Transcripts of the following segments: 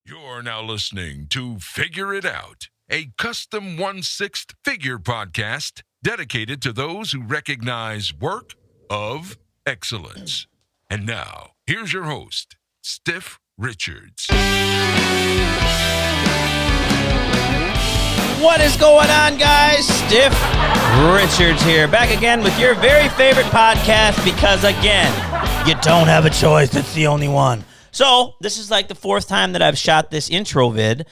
You're now listening to Figure It Out, a custom 1/6 figure podcast dedicated to those who recognize work of excellence. And now, here's your host, Stiff Richards. What is going on, guys? Stiff Richards here, back again with your very favorite podcast because, again, you don't have a choice. It's the only one. So, this is like the fourth time that I've shot this intro vid.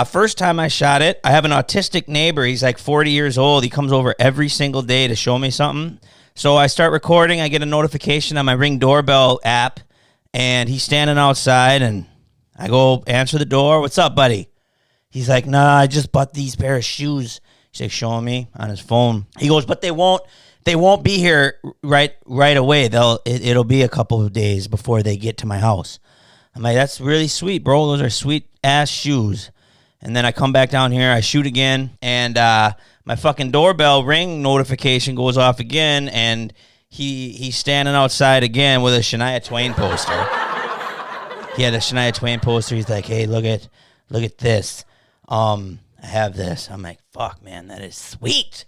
First time I shot it, I have an autistic neighbor. He's like 40 years old. He comes over every single day to show me something. So I start recording. I get a notification on my Ring doorbell app, and he's standing outside, and I go answer the door. What's up, buddy? He's like, nah, I just bought these pair of shoes. He's like showing me on his phone. He goes, but they won't be here right away. It'll be a couple of days before they get to my house. I'm like, that's really sweet, bro. Those are sweet ass shoes. And then I come back down here, I shoot again, and my fucking doorbell ring notification goes off again, and he's standing outside again with a Shania Twain poster. He had a Shania Twain poster. He's like, hey, look at this. I have this. I'm like, fuck, man, that is sweet.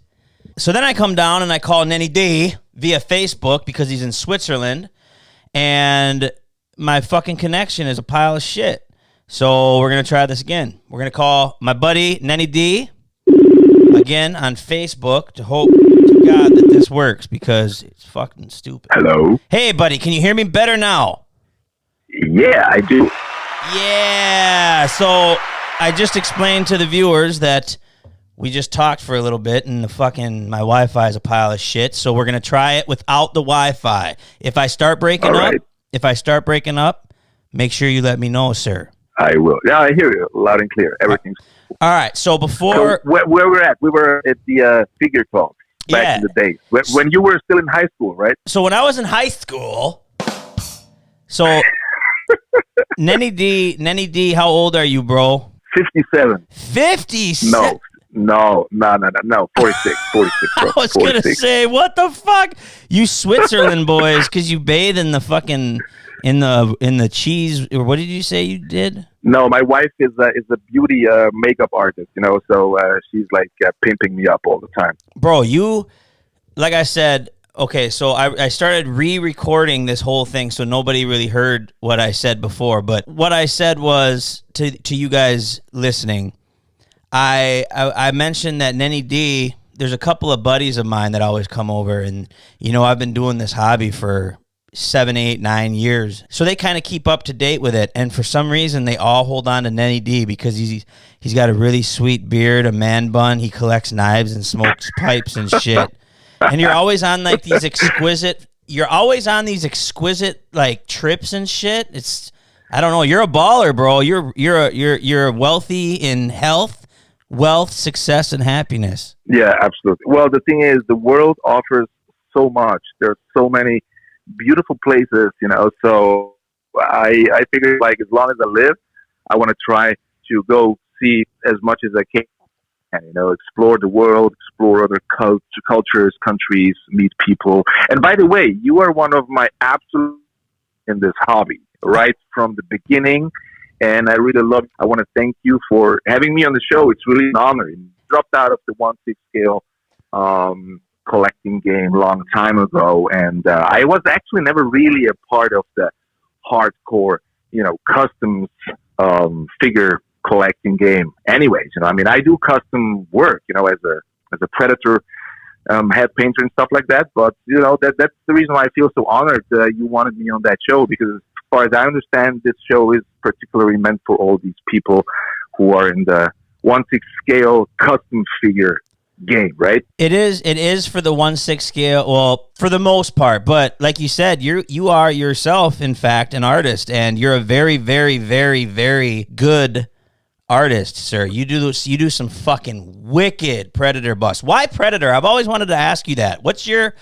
So then I come down and I call Neny Dee via Facebook because he's in Switzerland, and my fucking connection is a pile of shit. So we're going to try this again. We're going to call my buddy Neny Dee again on Facebook to hope to God that this works because it's fucking stupid. Hello? Hey, buddy, can you hear me better now? Yeah, I do. Yeah, so I just explained to the viewers that we just talked for a little bit and my Wi-Fi is a pile of shit, so we're going to try it without the Wi-Fi. If I start breaking up, make sure you let me know, sir. I will. Yeah, I hear you loud and clear. Everything's cool. All right, so before... So where we're at, we were at the figure talk back in the days. When you were still in high school, right? So when I was in high school... So, Neny Dee, how old are you, bro? 57. 57? No, 46, bro. I was going to say, what the fuck? You Switzerland boys, because you bathe in the fucking... In the cheese, or what did you say you did? No, my wife is a beauty makeup artist, so she's like pimping me up all the time. Bro, like I said, okay, so I started re-recording this whole thing so nobody really heard what I said before, but what I said was, to you guys listening, I mentioned that Neny Dee, there's a couple of buddies of mine that always come over, and, I've been doing this hobby for 7, 8, 9 years. So they kind of keep up to date with it. And for some reason, they all hold on to Neny Dee because he's got a really sweet beard, a man bun. He collects knives and smokes pipes and shit. And you're always on like these exquisite like trips and shit. It's, I don't know. You're a baller, bro. You're wealthy in health, wealth, success, and happiness. Yeah, absolutely. Well, the thing is, the world offers so much. There's so many beautiful places, so I figured, like, as long as I live, I want to try to go see as much as I can and, explore the world, explore other cultures, countries, meet people. And by the way, you are one of my absolute in this hobby, right from the beginning, and I really love it. I want to thank you for having me on the show. It's really an honor. You dropped out of the 1/6 scale collecting game long time ago, and I was actually never really a part of the hardcore, customs figure collecting game. Anyways, I do custom work, as a Predator head painter and stuff like that. But that's the reason why I feel so honored you wanted me on that show, because as far as I understand, this show is particularly meant for all these people who are in the 1/6 scale custom figure game, right? It is for the 1/6 scale, well, for the most part, but like you said, you are yourself, in fact, an artist, and you're a very, very, very, very good artist, sir. You do some fucking wicked Predator busts. Why Predator? I've always wanted to ask you that. What's your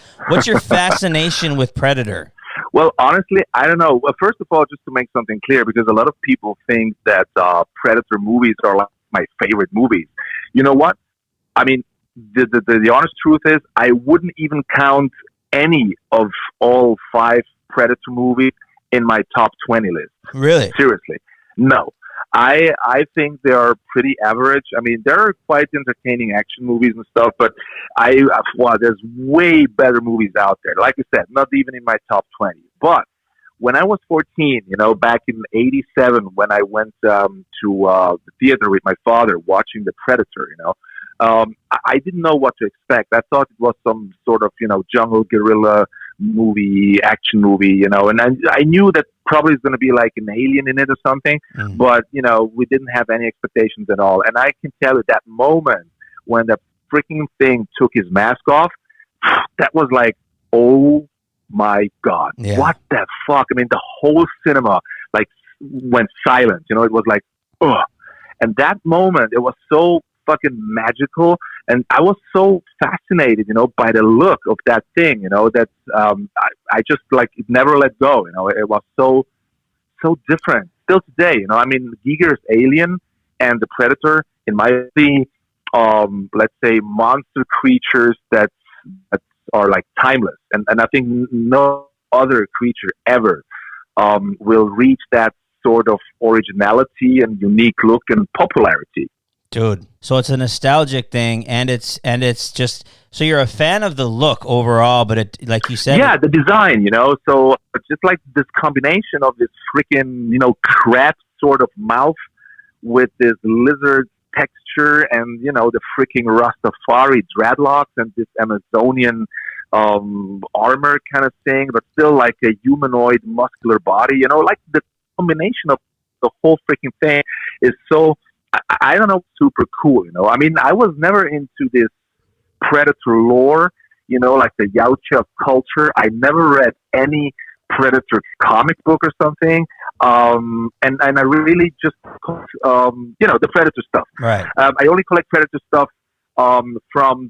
fascination with Predator? Well, honestly, I don't know. Well, first of all, just to make something clear, because a lot of people think that Predator movies are like my favorite movies. You know what? I mean, the honest truth is, I wouldn't even count any of all 5 Predator movies in my top 20 list. Really? Seriously. No. I think they are pretty average. I mean, there are quite entertaining action movies and stuff, but there's way better movies out there. Like I said, not even in my top 20. But when I was 14, back in '87, when I went to the theater with my father watching The Predator, I didn't know what to expect. I thought it was some sort of, jungle guerrilla movie, action movie, and I knew that probably is going to be like an alien in it or something, but, we didn't have any expectations at all. And I can tell you that moment when the freaking thing took his mask off, that was like, oh my God, what the fuck? I mean, the whole cinema like went silent, it was like, ugh. And that moment, it was so fucking magical, and I was so fascinated, by the look of that thing, that I just like it never let go. It was so different. Still today, I mean, Giger's Alien and the Predator, in my opinion, let's say monster creatures that are like timeless, and I think no other creature ever will reach that sort of originality and unique look and popularity. Dude, so it's a nostalgic thing, and it's just, so you're a fan of the look overall, but it, like you said, the design, so it's just like this combination of this freaking, crab sort of mouth with this lizard texture, and the freaking Rastafari dreadlocks and this Amazonian armor kind of thing, but still like a humanoid muscular body, like the combination of the whole freaking thing is so, I don't know, super cool, I mean, I was never into this Predator lore, like the Yautja culture. I never read any Predator comic book or something. And I really just, the Predator stuff. Right. I only collect Predator stuff from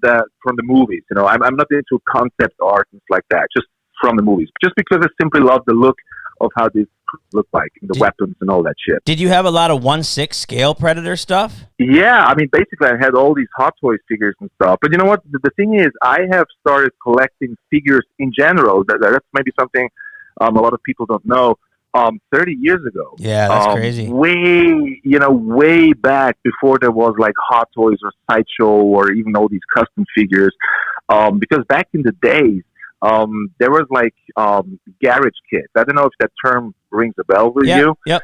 the movies. I'm not into concept art and stuff like that. Just from the movies. Just because I simply love the look of how these look like, and the weapons and all that shit. Did you have a lot of 1/6 scale Predator stuff? Yeah, I mean, basically I had all these Hot Toys figures and stuff. But you know what? The thing is, I have started collecting figures in general. That's maybe something a lot of people don't know. 30 years ago. Yeah, that's crazy. Way back before there was like Hot Toys or Sideshow or even all these custom figures. Because back in the days, there was like garage kits. I don't know if that term rings a bell with you. Yep.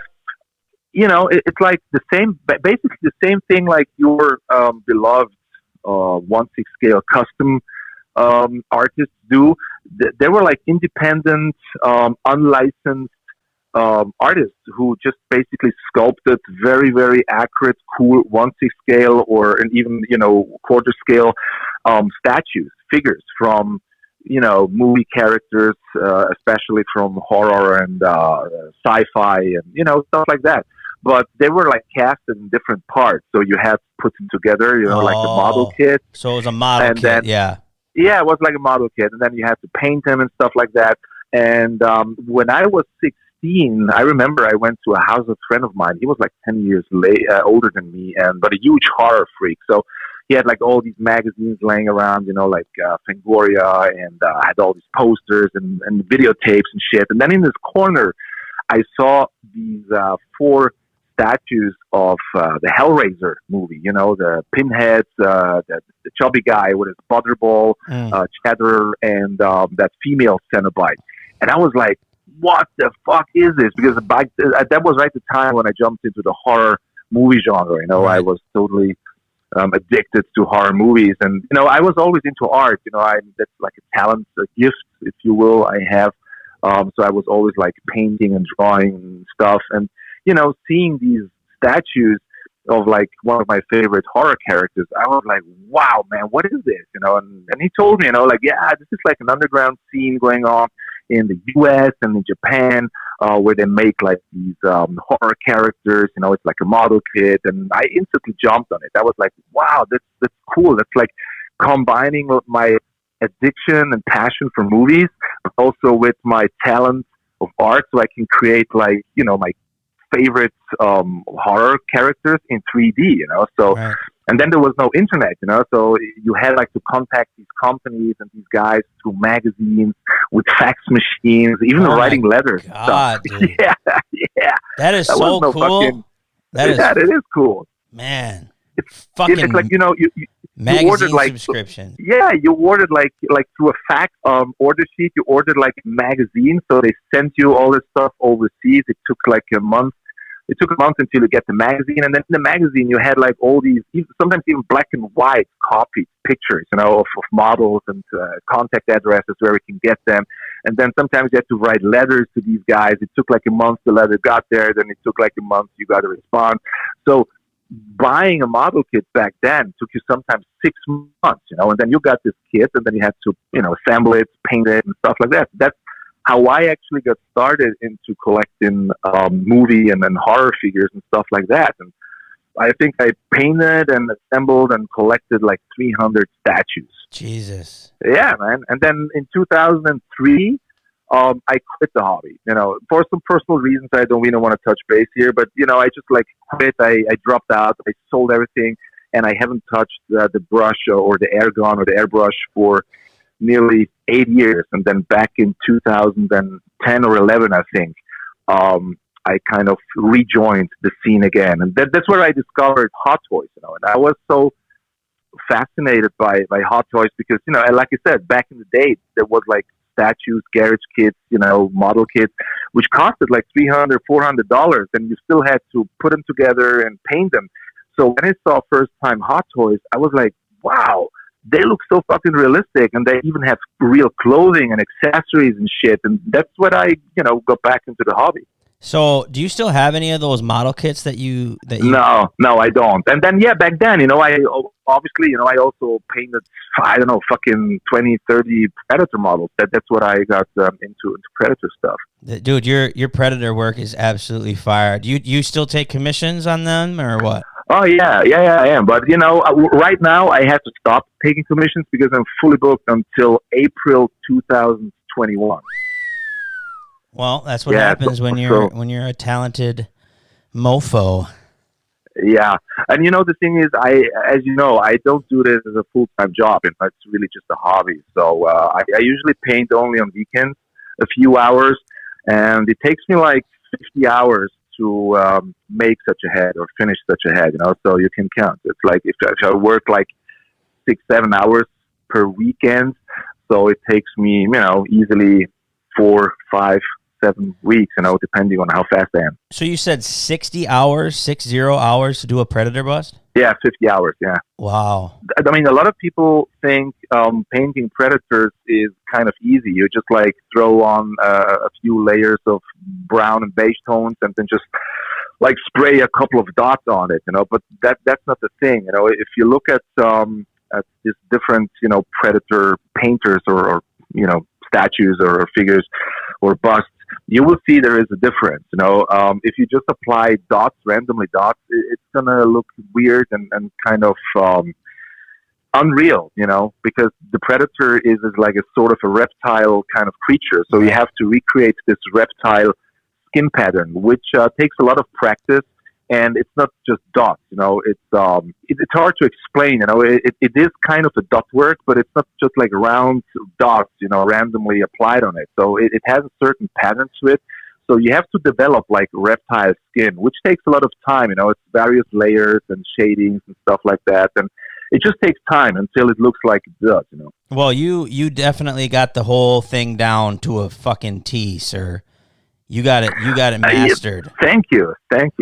It's like the same, basically the same thing like your beloved 1/6 scale custom artists do. They were like independent, unlicensed artists who just basically sculpted very, very accurate, cool 1/6 scale or and even quarter scale statues, figures from movie characters, especially from horror and sci-fi and stuff like that. But they were like cast in different parts, so you had to put them together, like the model kit. So it was a model and kit, then, yeah. Yeah, it was like a model kit, and then you had to paint them and stuff like that. And when I was 16, I remember I went to a house of a friend of mine. He was like 10 years older than me, but a huge horror freak. So he had like all these magazines laying around, like Fangoria, and had all these posters and videotapes and shit. And then in this corner, I saw these 4 statues of the Hellraiser movie, the pinheads, the chubby guy with his butterball, cheddar, and that female Cenobite. And I was like, what the fuck is this? Because that was right the time when I jumped into the horror movie genre. Right. I was totally addicted to horror movies, and I was always into art. That's like a talent, a gift, if you will. I have. So I was always like painting and drawing and stuff, and seeing these statues of like one of my favorite horror characters, I was like, wow, man, what is this? And he told me, like, yeah, this is like an underground scene going on in the US and in Japan, where they make like these horror characters, it's like a model kit, and I instantly jumped on it. I was like, wow, that's cool. That's like combining my addiction and passion for movies, but also with my talent of art, so I can create like, my favorite horror characters in 3D, so right. And then there was no internet, so you had like to contact these companies and these guys through magazines with fax machines, even writing letters. God, stuff. Yeah. That is so cool. That is, Yeah, it is cool. man. It's Fucking it's like, you ordered magazine like, subscription. yeah, you ordered like through a fax order sheet. You ordered like a magazine, so they sent you all this stuff overseas. It took like a month. It took a month until you get the magazine, and then in the magazine you had like all these, sometimes even black and white copied pictures, of models and contact addresses where we can get them. And then sometimes you had to write letters to these guys. It took like a month the letter got there. Then it took like a month you got a response. So buying a model kit back then took you sometimes 6 months, and then you got this kit, and then you had to, assemble it, paint it, and stuff like that. That's how I actually got started into collecting movie and then horror figures and stuff like that. And I think I painted and assembled and collected like 300 statues. Jesus. Yeah, man. And then in 2003, I quit the hobby, for some personal reasons. I don't really want to touch base here, but, I just like quit. I dropped out. I sold everything, and I haven't touched the brush or the air gun or the airbrush for nearly 8 years. And then back in 2010 or 11, I think, I kind of rejoined the scene again. And that's where I discovered Hot Toys, and I was so fascinated by Hot Toys because, like I said, back in the day, there was like statues, garage kits, model kits, which costed like $300, $400, and you still had to put them together and paint them. So when I saw first time Hot Toys, I was like, wow, they look so fucking realistic, and they even have real clothing and accessories and shit. And that's when I, got back into the hobby. So, do you still have any of those model kits that you? No, I don't. And then, back then, I obviously, I also painted, I don't know, fucking 20, 30 Predator models. That's what I got into Predator stuff. Dude, your Predator work is absolutely fire. Do you still take commissions on them or what? Oh, yeah, I am. But, right now I have to stop taking commissions because I'm fully booked until April 2021. Well, that's what happens when you're a talented mofo. Yeah. And, the thing is, I don't do this as a full-time job. It's really just a hobby. So I usually paint only on weekends, a few hours. And it takes me like 50 hours to make such a head or finish such a head, so you can count. It's like if I work like 6-7 hours per weekend, so it takes me, easily 4, 5, 7 weeks, depending on how fast I am. So you said 60 hours to do a Predator bust? Yeah, 50 hours, yeah. Wow. I mean, a lot of people think painting Predators is kind of easy. You just like throw on a few layers of brown and beige tones and then just like spray a couple of dots on it, but that's not the thing. If you look at these different, Predator painters or statues or figures or busts, you will see there is a difference. If you just apply randomly dots, it's gonna look weird and kind of unreal, because the Predator is like a sort of a reptile kind of creature. So you have to recreate this reptile skin pattern, which takes a lot of practice. And it's not just dots, it's hard to explain, it is kind of a dot work, but it's not just like round dots, randomly applied on it. So it has a certain pattern to it. So you have to develop like reptile skin, which takes a lot of time, it's various layers and shadings and stuff like that. And it just takes time until it looks like it does, Well, you definitely got the whole thing down to a fucking T, sir. You got it mastered. Thank you.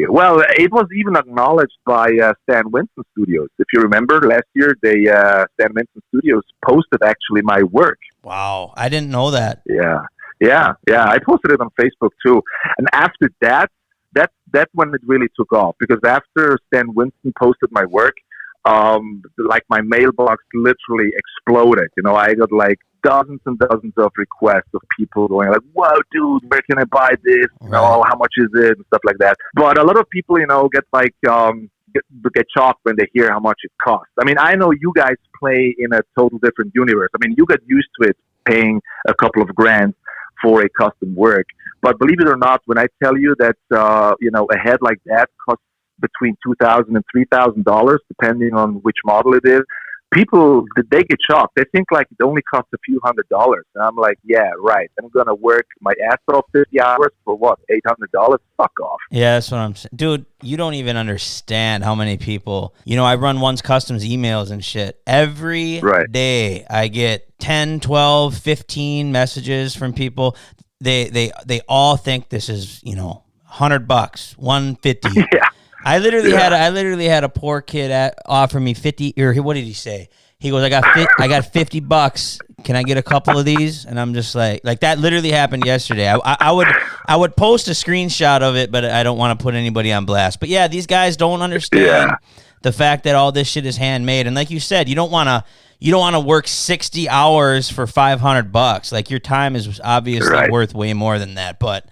Well, it was even acknowledged by Stan Winston Studios. If you remember, last year, Stan Winston Studios posted actually my work. Wow, I didn't know that. Yeah. I posted it on Facebook too. And after that's when it really took off, because after Stan Winston posted my work, like my mailbox literally exploded. I got like dozens and dozens of requests of people going like, "Whoa, dude, where can I buy this? How much is it?" and stuff like that. But a lot of people, get like get shocked when they hear how much it costs. I mean, I know you guys play in a total different universe. I mean, you get used to it paying a couple of grand for a custom work. But believe it or not, when I tell you that a head like that costs between $2,000 and $3,000, depending on which model it is, people, they get shocked. They think like it only costs a few $100s. And I'm like, yeah, right. I'm going to work my ass off 50 hours for what, $800? Fuck off. Yeah, that's what I'm saying. Dude, you don't even understand how many people, I run One's Customs emails and shit. Every Right. day I get 10, 12, 15 messages from people. They all think this is, $100, $150. Yeah. I literally had a poor kid offer me 50, or what did he say? He goes, I got $50. Can I get a couple of these? And I'm just like that literally happened yesterday. I would post a screenshot of it, but I don't want to put anybody on blast. But yeah, these guys don't understand the fact that all this shit is handmade. And like you said, you don't want to work 60 hours for $500. Like, your time is obviously worth way more than that. But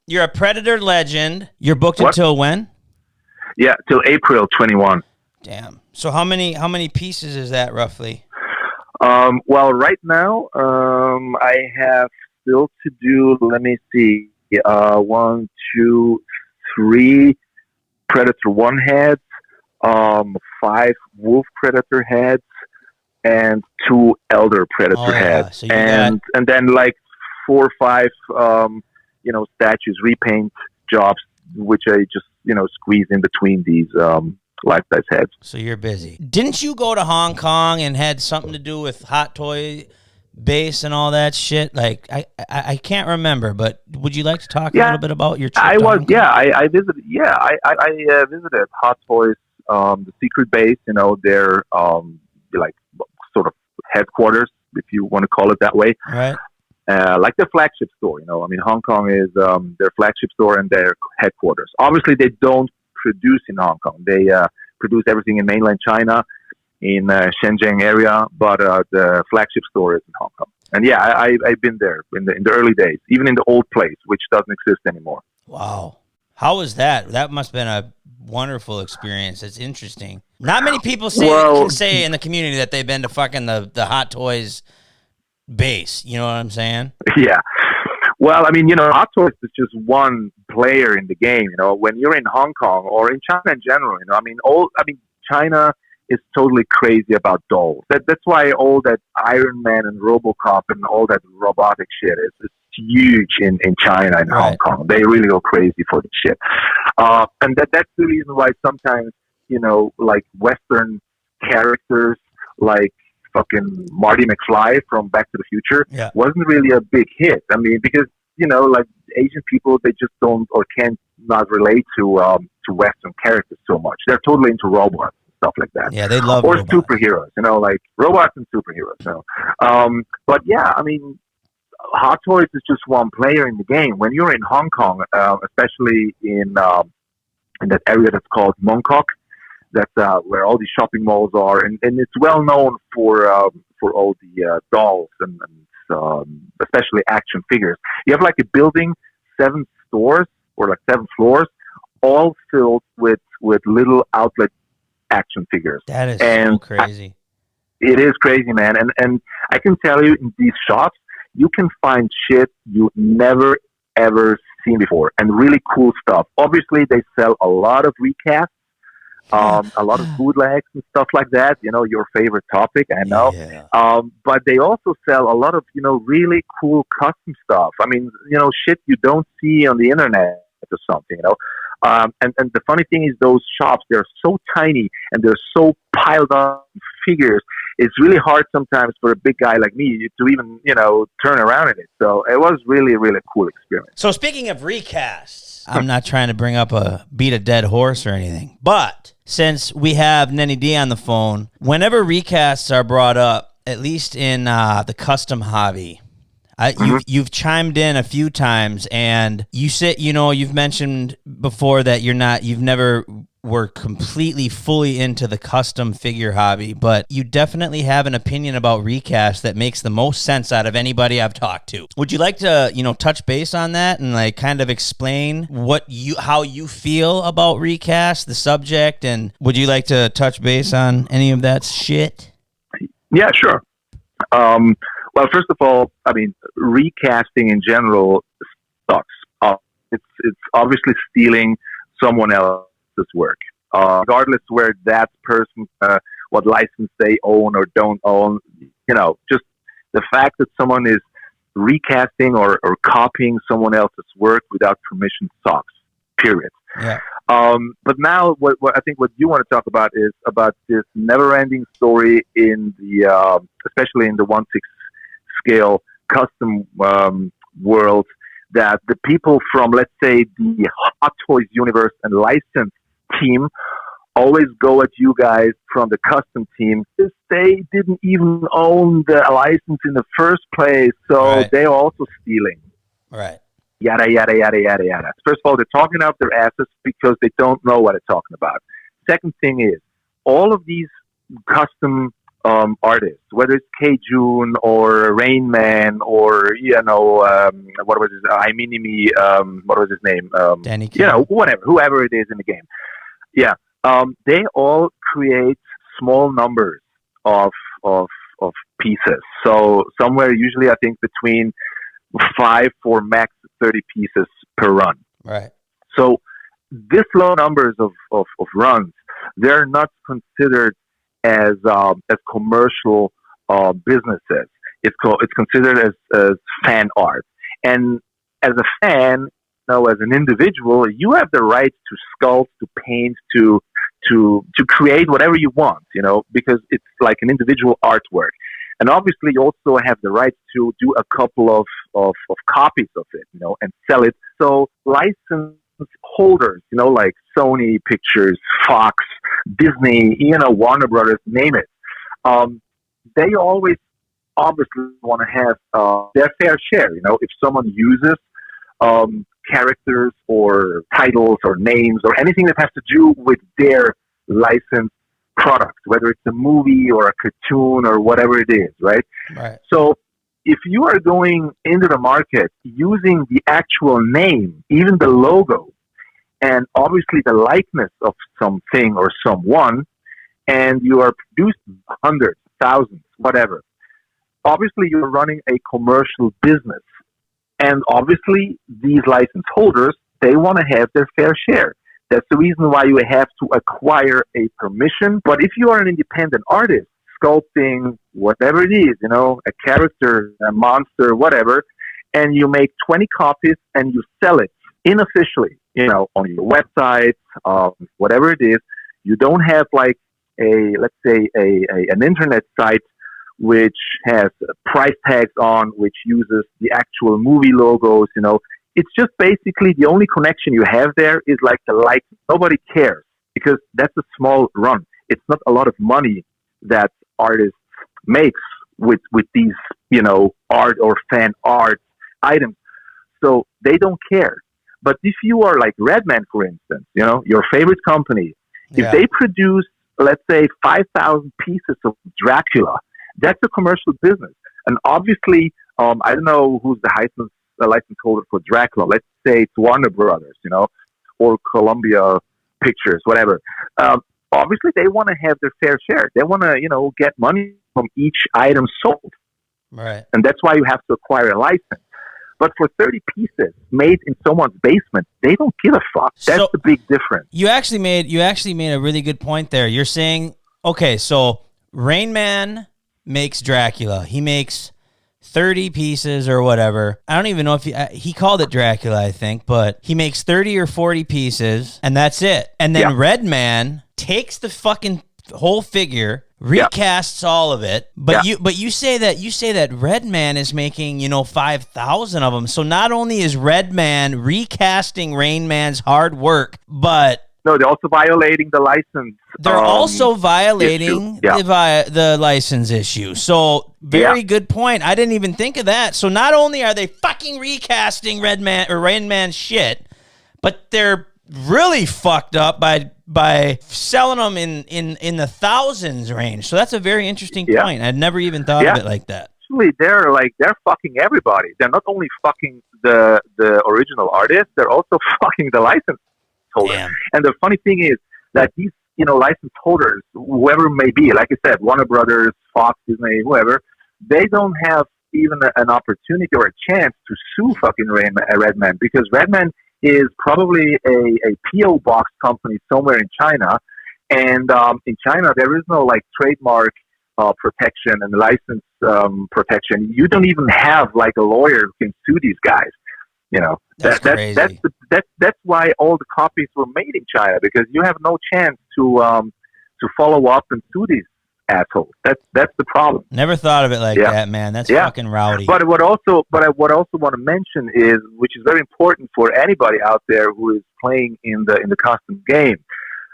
you're a Predator legend. You're booked until when? Yeah, till April 21. Damn. So how many pieces is that roughly? Well, right now, I have still to do, let me see, 1, 2, 3 Predator 1 heads, 5 Wolf Predator heads, and 2 Elder Predator heads. So and then like 4 or 5, statues, repaint jobs, which I just, squeeze in between these life-size heads. So you're busy. Didn't you go to Hong Kong and had something to do with Hot Toy Base and all that shit? Like, I can't remember, but would you like to talk a little bit about your trip? I visited. Yeah, I visited Hot Toys, the secret base. Their like sort of headquarters, if you want to call it that way. Right. Like their flagship store. Hong Kong is their flagship store and their headquarters. Obviously, they don't produce in Hong Kong. They produce everything in mainland China, in Shenzhen area, but the flagship store is in Hong Kong. And yeah, I've been there in the early days, even in the old place, which doesn't exist anymore. Wow. How was that? That must have been a wonderful experience. It's interesting. Not many people can say in the community that they've been to fucking the Hot Toys base. You know what I'm saying? Yeah. Well, Hot Toys is just one player in the game. When you're in Hong Kong or in China in general, China is totally crazy about dolls. That's why all that Iron Man and RoboCop and all that robotic shit is huge in China and Hong Kong. They really go crazy for the shit. And that's the reason why sometimes, like Western characters like fucking Marty McFly from Back to the Future wasn't really a big hit. Because, like Asian people, they just don't or can't not relate to Western characters so much. They're totally into robots and stuff like that. Yeah, they love or robots. Superheroes, like robots and superheroes. But yeah, Hot Toys is just one player in the game. When you're in Hong Kong, especially in that area that's called Mongkok, that's where all these shopping malls are, and it's well known for all the dolls and especially action figures. You have like a building, 7 stores or like 7 floors, all filled with little outlet action figures. That is so crazy. It is crazy, man. And I can tell you, in these shops, you can find shit you never ever seen before, and really cool stuff. Obviously, they sell a lot of recasts. A lot of bootlegs and stuff like that, your favorite topic, I know. Yeah. But they also sell a lot of, really cool custom stuff. Shit you don't see on the internet or something, And the funny thing is, those shops, they're so tiny and they're so piled up figures. It's really hard sometimes for a big guy like me to even, turn around in it. So it was really, really cool experience. So speaking of recasts, I'm not trying to beat a dead horse or anything, but since we have Neny Dee on the phone, whenever recasts are brought up, at least in the custom hobby, you've chimed in a few times, and you've mentioned before that you've never were completely fully into the custom figure hobby, but you definitely have an opinion about recast that makes the most sense out of anybody I've talked to. Would you like to, touch base on that and like kind of explain how you feel about recast, the subject, and would you like to touch base on any of that shit? Yeah, sure. Well, first of all, recasting in general sucks. It's obviously stealing someone else's work, regardless where that person what license they own or don't own. Just the fact that someone is recasting or copying someone else's work without permission sucks. Period. Yeah. But now, what I think what you want to talk about is about this never-ending story in the, especially in the 1/6 scale custom world, that the people from, let's say, the Hot Toys universe and license team always go at you guys from the custom team because they didn't even own the license in the first place, so they're also stealing. Right. Yada, yada, yada, yada, yada. First of all, they're talking out their asses because they don't know what they're talking about. Second thing is, all of these custom artists, whether it's K-June or Rain Man or, what was his, what was his name? Danny whoever it is in the game. Yeah. They all create small numbers of pieces. So somewhere usually I think between 5 or max 30 pieces per run. Right. So this low numbers of runs, they're not considered as commercial businesses. It's considered as fan art. And as a fan, as an individual, you have the right to sculpt, to paint, to create whatever you want, because it's like an individual artwork. And obviously, you also have the right to do a couple of copies of it, and sell it. So license holders, like Sony Pictures, Fox, Disney, Warner Brothers, name it, they always obviously want to have their fair share. If someone uses characters or titles or names or anything that has to do with their licensed product, whether it's a movie or a cartoon or whatever it is, right? Right. So if you are going into the market using the actual name, even the logo, and obviously the likeness of something or someone, and you are producing hundreds, thousands, whatever, obviously you're running a commercial business. And obviously these license holders, they want to have their fair share. That's the reason why you have to acquire a permission. But if you are an independent artist, sculpting, whatever it is, a character, a monster, whatever, and you make 20 copies and you sell it unofficially, on your website, whatever it is, you don't have like let's say an internet site which has price tags on, which uses the actual movie logos, It's just basically the only connection you have there is like the like. Nobody cares because that's a small run. It's not a lot of money that artists makes with these, art or fan art items. So they don't care. But if you are like Redman, for instance, your favorite company, if they produce, let's say, 5,000 pieces of Dracula, that's a commercial business. And obviously, I don't know who's the license holder for Dracula. Let's say it's Warner Brothers, or Columbia Pictures, whatever. Obviously, they want to have their fair share. They want to, get money from each item sold. Right. And that's why you have to acquire a license. But for 30 pieces made in someone's basement, they don't give a fuck. That's the big difference. You actually made a really good point there. You're saying, okay, so Rain Man makes Dracula. He makes 30 pieces or whatever. I don't even know if he called it Dracula, I think, but he makes 30 or 40 pieces and that's it. And then Redman takes the fucking whole figure, recasts all of it, but you say that Redman is making 5,000 of them. So not only is Redman recasting Rain Man's hard work, but no, they're also violating the license. They're also violating the license issue. So very good point. I didn't even think of that. So not only are they fucking recasting Redman or Rain Man's shit, but they're really fucked up by selling them in the thousands range. So that's a very interesting point. I'd never even thought of it like that. Actually, they're fucking everybody. They're not only fucking the original artist, they're also fucking the license holder. Damn. And the funny thing is that these license holders, whoever it may be, like I said, Warner Brothers, Fox, Disney, whoever, they don't have even an opportunity or a chance to sue fucking Redman, because Redman is probably a P.O. box company somewhere in China, And in China, there is no like trademark protection and license protection. You don't even have like a lawyer who can sue these guys. You know, That's crazy. that's why all the copies were made in China, because you have no chance to follow up and sue these assholes. That's the problem. Never thought of it like that, man. That's fucking rowdy. But what also want to mention is, which is very important for anybody out there who is playing in the custom game.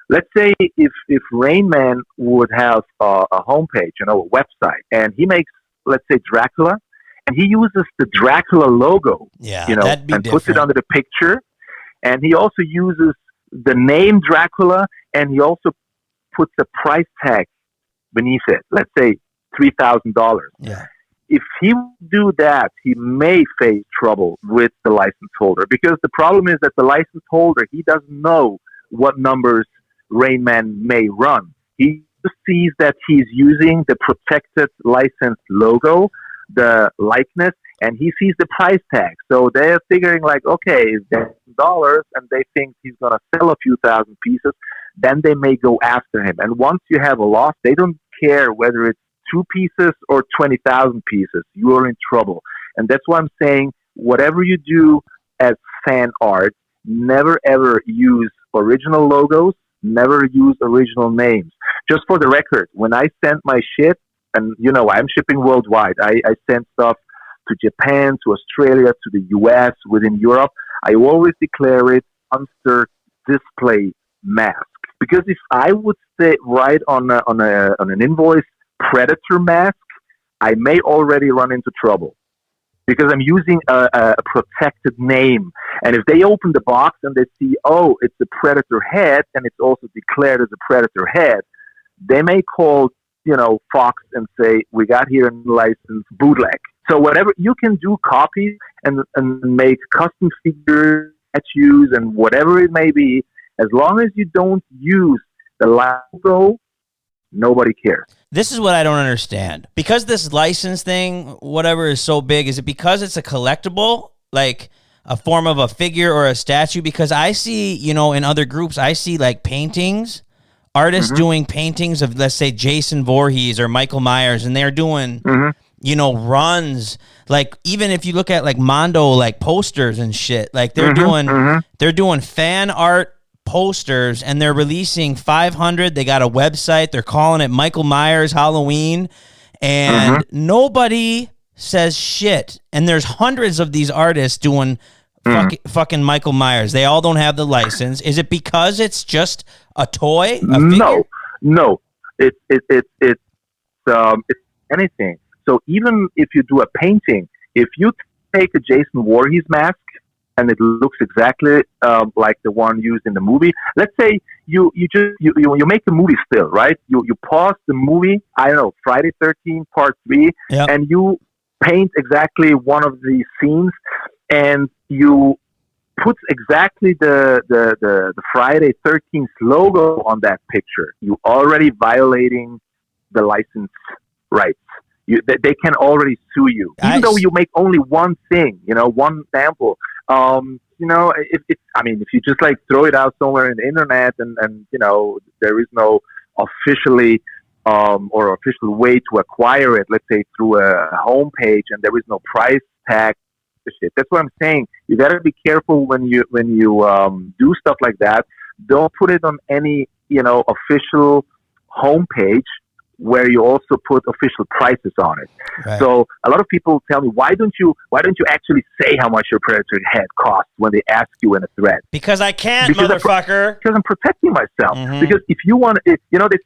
Let's say if Rain Man would have a homepage, a website, and he makes, let's say, Dracula, and he uses the Dracula logo, that'd be and different. puts it under the picture, and he also uses the name Dracula, and he also puts a price tag beneath it. Let's say $3,000. Yeah. If he would do that, he may face trouble with the license holder, because the problem is that the license holder, he doesn't know what numbers Rain Man may run. He just sees that he's using the protected license logo, the likeness, and he sees the price tag. So they're figuring like, okay, it's $10, and they think he's going to sell a few thousand pieces, then they may go after him. And once you have a loss, they don't care whether it's 2 pieces or 20,000 pieces. You are in trouble. And that's why I'm saying, whatever you do as fan art, never ever use original logos, never use original names. Just for the record, when I send my shit, and I'm shipping worldwide, I send stuff to Japan, to Australia, to the US, within Europe, I always declare it under display mask. Because if I would say write on an invoice Predator mask, I may already run into trouble, because I'm using a protected name. And if they open the box and they see, oh, it's a Predator head, and it's also declared as a Predator head, they may call, Fox and say, we got here a license bootleg. So whatever, you can do copies and make custom figures, statues, and whatever it may be, as long as you don't use the logo, nobody cares. This is what I don't understand. Because this license thing, whatever, is so big, is it because it's a collectible, like a form of a figure or a statue? Because I see, in other groups, I see like paintings, artists doing paintings of, let's say, Jason Voorhees or Michael Myers, and they're doing, runs. Like, even if you look at like Mondo, like posters and shit, like they're doing fan art posters, and they're releasing 500. They got a website. They're calling it Michael Myers Halloween, and nobody says shit. And there's hundreds of these artists doing fucking Michael Myers. They all don't have the license. Is it because it's just a toy? No. It's anything. So even if you do a painting, if you take a Jason Voorhees mask, and it looks exactly like the one used in the movie. Let's say you make a movie still, right? You pause the movie, I don't know, Friday 13 Part 3, and you paint exactly one of the scenes, and you put exactly the Friday 13th logo on that picture. You already violating the license rights. They can already sue you, even though you make only one thing, one sample. If you just like throw it out somewhere in the internet, and there is no officially or official way to acquire it, let's say through a homepage, and there is no price tag. That's what I'm saying. You got to be careful when you do stuff like that. Don't put it on any official homepage where you also put official prices on it. Right. So a lot of people tell me, why don't you actually say how much your Predator head costs when they ask you in a thread? Because I can't, motherfucker. Because I'm protecting myself. Because if you want, they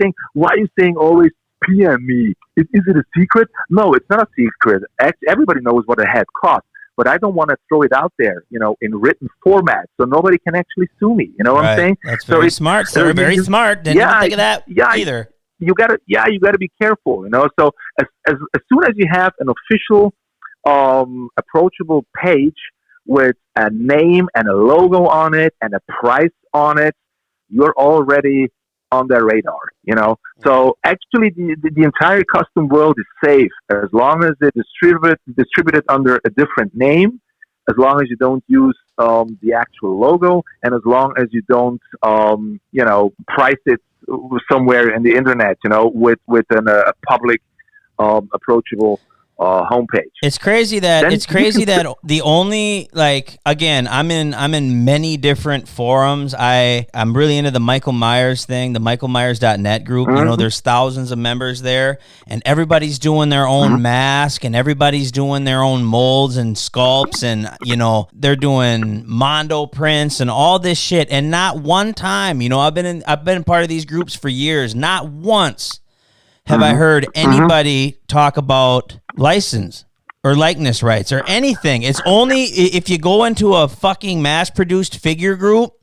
think, why are you saying always PM me? Is it a secret? No, it's not a secret. Everybody knows what a head costs. But I don't want to throw it out there, in written format, so nobody can actually sue me. You know what I'm saying? That's very smart, sir. Very smart. Didn't even think of that either. You gotta be careful, So as soon as you have an official, approachable page with a name and a logo on it and a price on it, you're already on their radar, So actually, the entire custom world is safe as long as they distribute it under a different name, as long as you don't use the actual logo, and as long as you don't, price it somewhere in the internet, with a public, approachable homepage. It's crazy that the only, like, again, I'm in many different forums. I'm really into the Michael Myers thing, the michaelmyers.net group. Mm-hmm. There's thousands of members there, and everybody's doing their own mask, and everybody's doing their own molds and sculpts, and they're doing Mondo prints and all this shit. And not one time, I've been part of these groups for years. Not once have I heard anybody talk about license or likeness rights or anything. It's only if you go into a fucking mass-produced figure group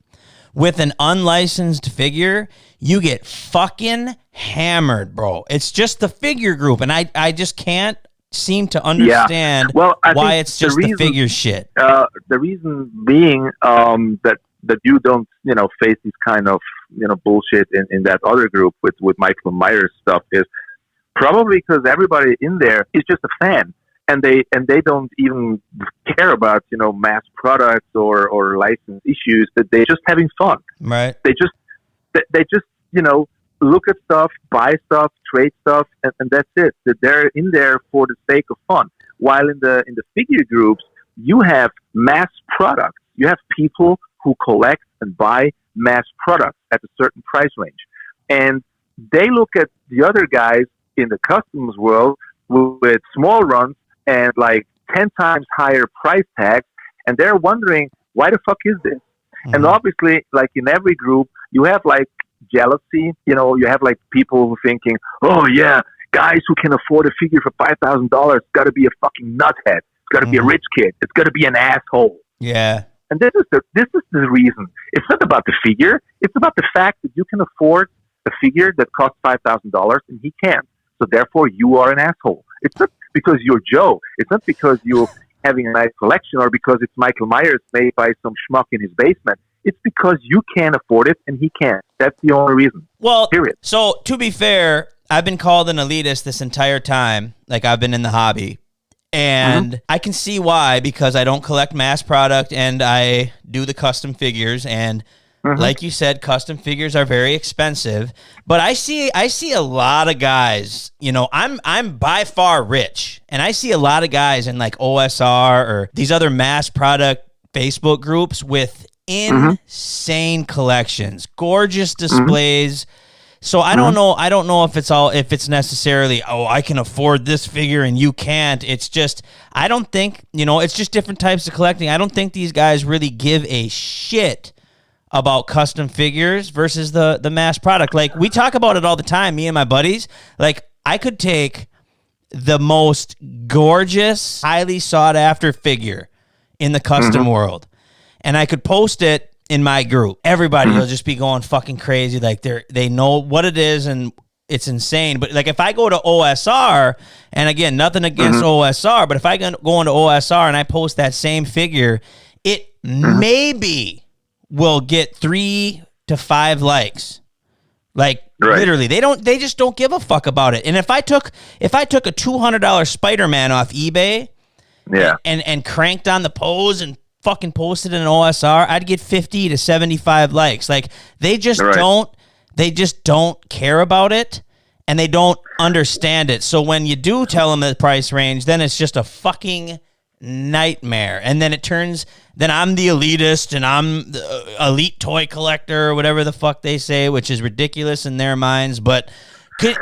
with an unlicensed figure, you get fucking hammered, bro. It's just the figure group, and I just can't seem to understand why it's just the figure shit. The reason being that you don't, face these kind of, bullshit in that other group with Michael Myers stuff is probably because everybody in there is just a fan, and they don't even care about, mass products or license issues. That they're just having fun. Right. They just look at stuff, buy stuff, trade stuff, and that's it. That they're in there for the sake of fun. While in the figure groups, you have mass products. You have people who collect and buy mass products at a certain price range. And they look at the other guys in the customs world with small runs and like 10 times higher price tags, and they're wondering, why the fuck is this? Mm-hmm. And obviously, like in every group, you have like jealousy. You have like people who thinking, oh yeah, guys who can afford a figure for $5,000 got to be a fucking nuthead. It's got to be a rich kid. It's got to be an asshole. Yeah. And this is the reason. It's not about the figure. It's about the fact that you can afford a figure that costs $5,000 and he can't. So therefore, you are an asshole. It's not because you're Joe. It's not because you're having a nice collection or because it's Michael Myers made by some schmuck in his basement. It's because you can't afford it and he can't. That's the only reason. Well, period. So to be fair, I've been called an elitist this entire time. Like, I've been in the hobby. And I can see why, because I don't collect mass product and I do the custom figures. And like you said, custom figures are very expensive. But I see a lot of guys, I'm by far rich. And I see a lot of guys in like OSR or these other mass product Facebook groups with insane collections, gorgeous displays. So I don't know if it's necessarily, I can afford this figure and you can't. It's just, I don't think, it's just different types of collecting. I don't think these guys really give a shit about custom figures versus the mass product. Like, we talk about it all the time, me and my buddies. Like, I could take the most gorgeous, highly sought after figure in the custom world, and I could post it in my group. Everybody will just be going fucking crazy. Like, they know what it is and it's insane. But like, if I go to OSR, and again, nothing against OSR, but if I go into OSR and I post that same figure, it maybe will get 3 to 5 likes. Like, literally, they just don't give a fuck about it. And if I took a $200 Spider-Man off eBay, and cranked on the pose and fucking posted in an OSR, I'd get 50 to 75 likes. Like, they just don't care about it, and they don't understand it. So when you do tell them the price range, then it's just a fucking nightmare. And then then I'm the elitist and I'm the elite toy collector or whatever the fuck they say, which is ridiculous in their minds. But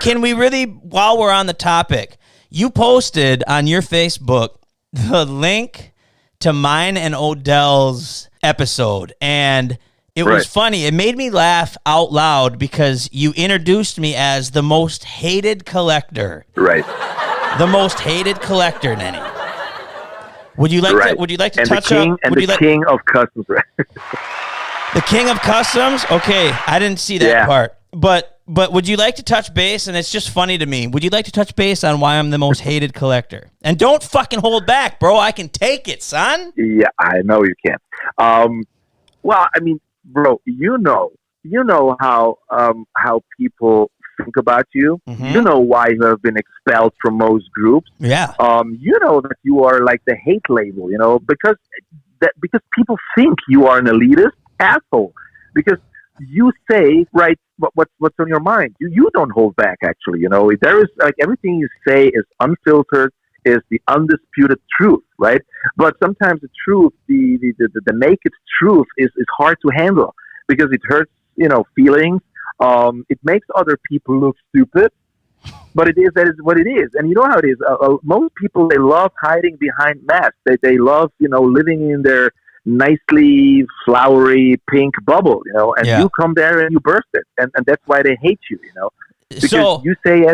can we really, while we're on the topic, you posted on your Facebook the link to mine and Odell's episode, and it was funny. It made me laugh out loud because you introduced me as the most hated collector. Right. The most hated collector, Neny. Would you like to touch on the king of customs? The king of customs? Okay, I didn't see that part. But would you like to touch base? And it's just funny to me. Would you like to touch base on why I'm the most hated collector? And don't fucking hold back, bro. I can take it, son. Yeah, I know you can. Well, I mean, bro, you know how people think about you. You know why you have been expelled from most groups. Yeah. You know that you are like the hate label. Because people think you are an elitist asshole. Because you say right what's on your mind. You don't hold back. Actually, there is like everything you say is unfiltered, is the undisputed truth, right? But sometimes the truth, the naked truth, is hard to handle because it hurts, feelings. It makes other people look stupid. But that is what it is, and you know how it is. Most people, they love hiding behind masks. They love living in their nicely flowery pink bubble, and you come there and you burst it, and that's why they hate you, because you say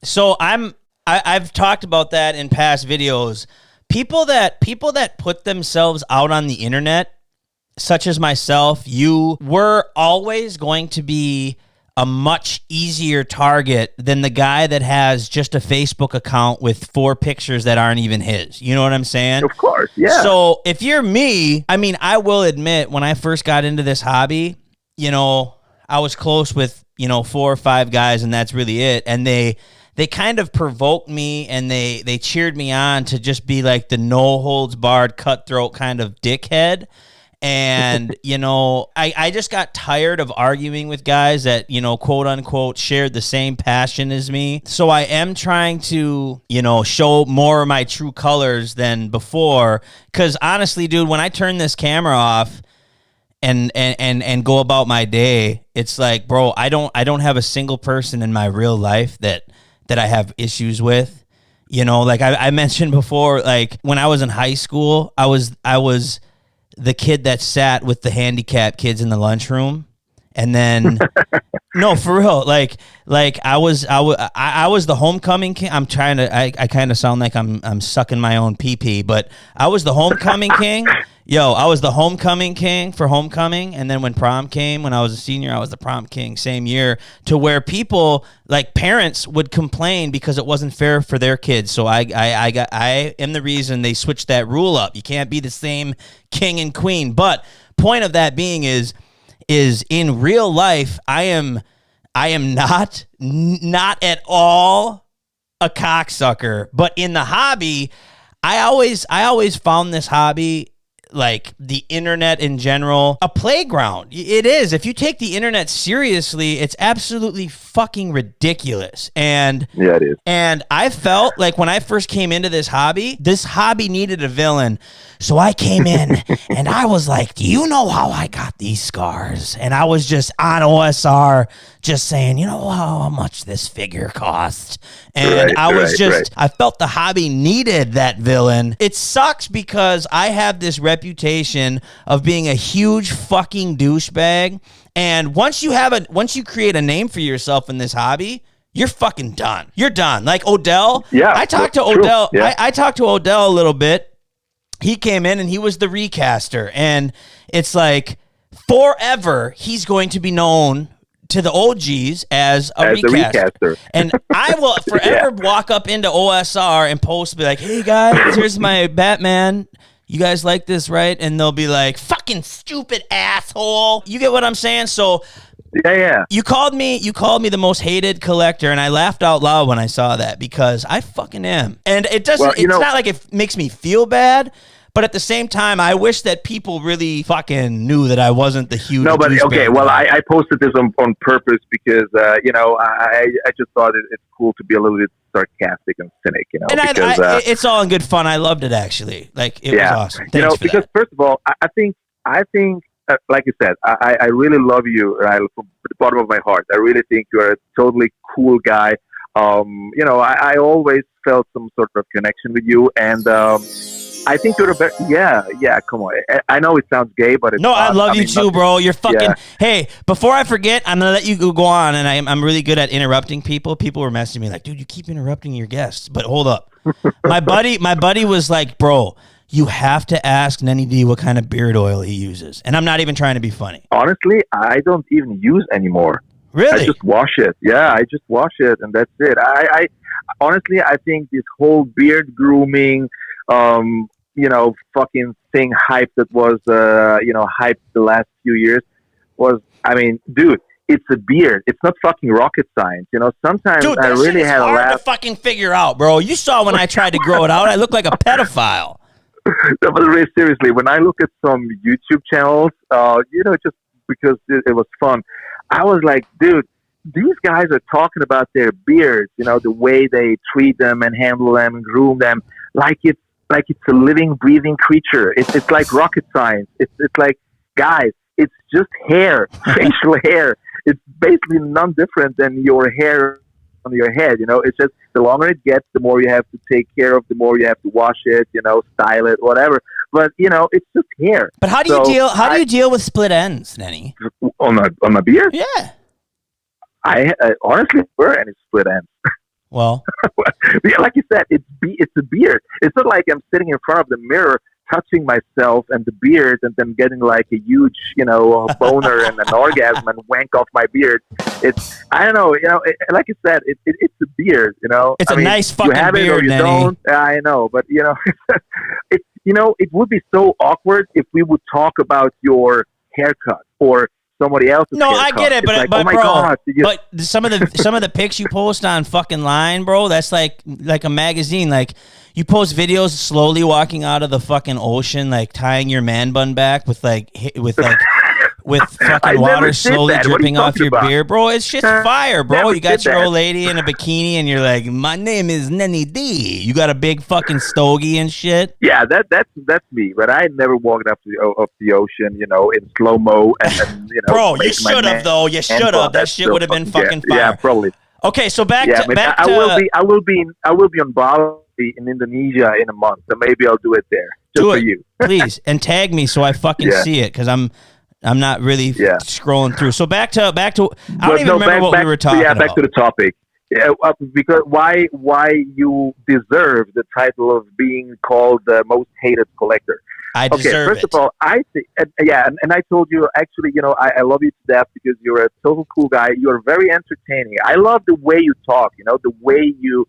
So I've talked about that in past videos. People that put themselves out on the internet, such as myself, you were always going to be a much easier target than the guy that has just a Facebook account with 4 pictures that aren't even his. You know what I'm saying? Of course, yeah. So if you're me, I mean, I will admit, when I first got into this hobby, I was close with, 4 or 5 guys, and that's really it. And they kind of provoked me, and they cheered me on to just be like the no holds barred, cutthroat kind of dickhead. And, I just got tired of arguing with guys that, quote unquote, shared the same passion as me. So I am trying to, show more of my true colors than before. Because honestly, dude, when I turn this camera off and go about my day, it's like, bro, I don't have a single person in my real life that I have issues with. Like I mentioned before, like when I was in high school, I was the kid that sat with the handicapped kids in the lunchroom, and then no, for real, like I was the homecoming king. I kind of sound like I'm sucking my own pee, but I was the homecoming king. I was the homecoming king for homecoming, and then when prom came, when I was a senior, I was the prom king same year, to where people, like parents, would complain because it wasn't fair for their kids. So I am the reason they switched that rule up. You can't be the same king and queen. But point of that being is in real life, I am not at all a cocksucker. But in the hobby, I always found this hobby, like the internet in general, a playground. It is. If you take the internet seriously, it's absolutely fucking ridiculous. And yeah, it is. And I felt like when I first came into this hobby needed a villain. So I came in and I was like, do you know how I got these scars? And I was just on OSR just saying, how much this figure cost. And I felt the hobby needed that villain. It sucks because I have this reputation of being a huge fucking douchebag. And once you create a name for yourself in this hobby, you're fucking done. You're done. Like Odell. Yeah. I talked to Odell. Yeah. I talked to Odell a little bit. He came in and he was the recaster. And it's like forever he's going to be known to the OGs as a recaster. And I will forever walk up into OSR and post, be like, hey guys, here's my Batman. You guys like this, right? And they'll be like, fucking stupid asshole. You get what I'm saying? So yeah. You called me the most hated collector, and I laughed out loud when I saw that because I fucking am. And it doesn't, it's not like it makes me feel bad, but at the same time, I wish that people really fucking knew that I wasn't the huge. No, but okay. Well, I posted this on purpose because, I just thought it's cool to be a little bit sarcastic and cynic, And it's all in good fun. I loved it, actually. Like, it was awesome. Thanks for because that. First of all, I think, like you said, I really love you, from the bottom of my heart. I really think you're a totally cool guy. I always felt some sort of connection with you, and I think you're a better. Yeah. Come on. I know it sounds gay, but it's no. not. I love you too, bro. You're fucking. Yeah. Hey, before I forget, I'm gonna let you go on, and I'm really good at interrupting people. People were messaging me like, "Dude, you keep interrupting your guests." But hold up, my buddy was like, "Bro, you have to ask Neny Dee what kind of beard oil he uses." And I'm not even trying to be funny. Honestly, I don't even use anymore. Really? I just wash it. Yeah, I just wash it, and that's it. I honestly, I think this whole beard grooming, fucking thing hype that was, hyped the last few years was, dude, it's a beard. It's not fucking rocket science. Sometimes dude, I really had hard to fucking figure out, bro. You saw when I tried to grow it out, I look like a pedophile. No, but really seriously, when I look at some YouTube channels, just because it was fun. I was like, dude, these guys are talking about their beards, the way they treat them and handle them and groom them, like it's a living, breathing creature. It's like rocket science. It's like, guys, it's just hair, facial hair. It's basically none different than your hair on your head. It's just the longer it gets, the more you have to take care of, the more you have to wash it, style it, whatever. But it's just hair. But how do you deal? How do you deal with split ends, Neny? On my beard? Yeah. I honestly prefer any split ends. Well, like you said, it's a beard. It's not like I'm sitting in front of the mirror touching myself and the beard and then getting like a huge, boner and an orgasm and wank off my beard. I don't know, like you said, it's a beard, It's a nice fucking you have beard, it or you Neny. don't. I know, but it would be so awkward if we would talk about your haircut or somebody else's No, haircut. I get it, but like, but oh my bro, God, but some of the pics you post on fucking line, bro, that's like a magazine. Like you post videos slowly walking out of the fucking ocean, like tying your man bun back with fucking water slowly dripping off your beard, bro. It's just fire, bro. Never You got did your that. old lady in a bikini, and you're like, "My name is Neny Dee." You got a big fucking stogie and shit. Yeah, that's me. But I never walked up to the ocean, in slow mo and Bro, you making my should have man though. You should have. That That's shit so would have been fucking yeah, fire. Yeah, probably. Okay, so back Yeah, to I will be on Bali in Indonesia in a month, so maybe I'll do it there just do for it, you. please, and tag me so I fucking Yeah. see it because I'm not really scrolling through. So back to. I don't even remember what we were talking about. Yeah, back to the topic. Yeah, because why you deserve the title of being called the most hated collector. I deserve first it. of all, I think, and I told you, actually, I love you to death because you're a total cool guy. You're very entertaining. I love the way you talk, the way you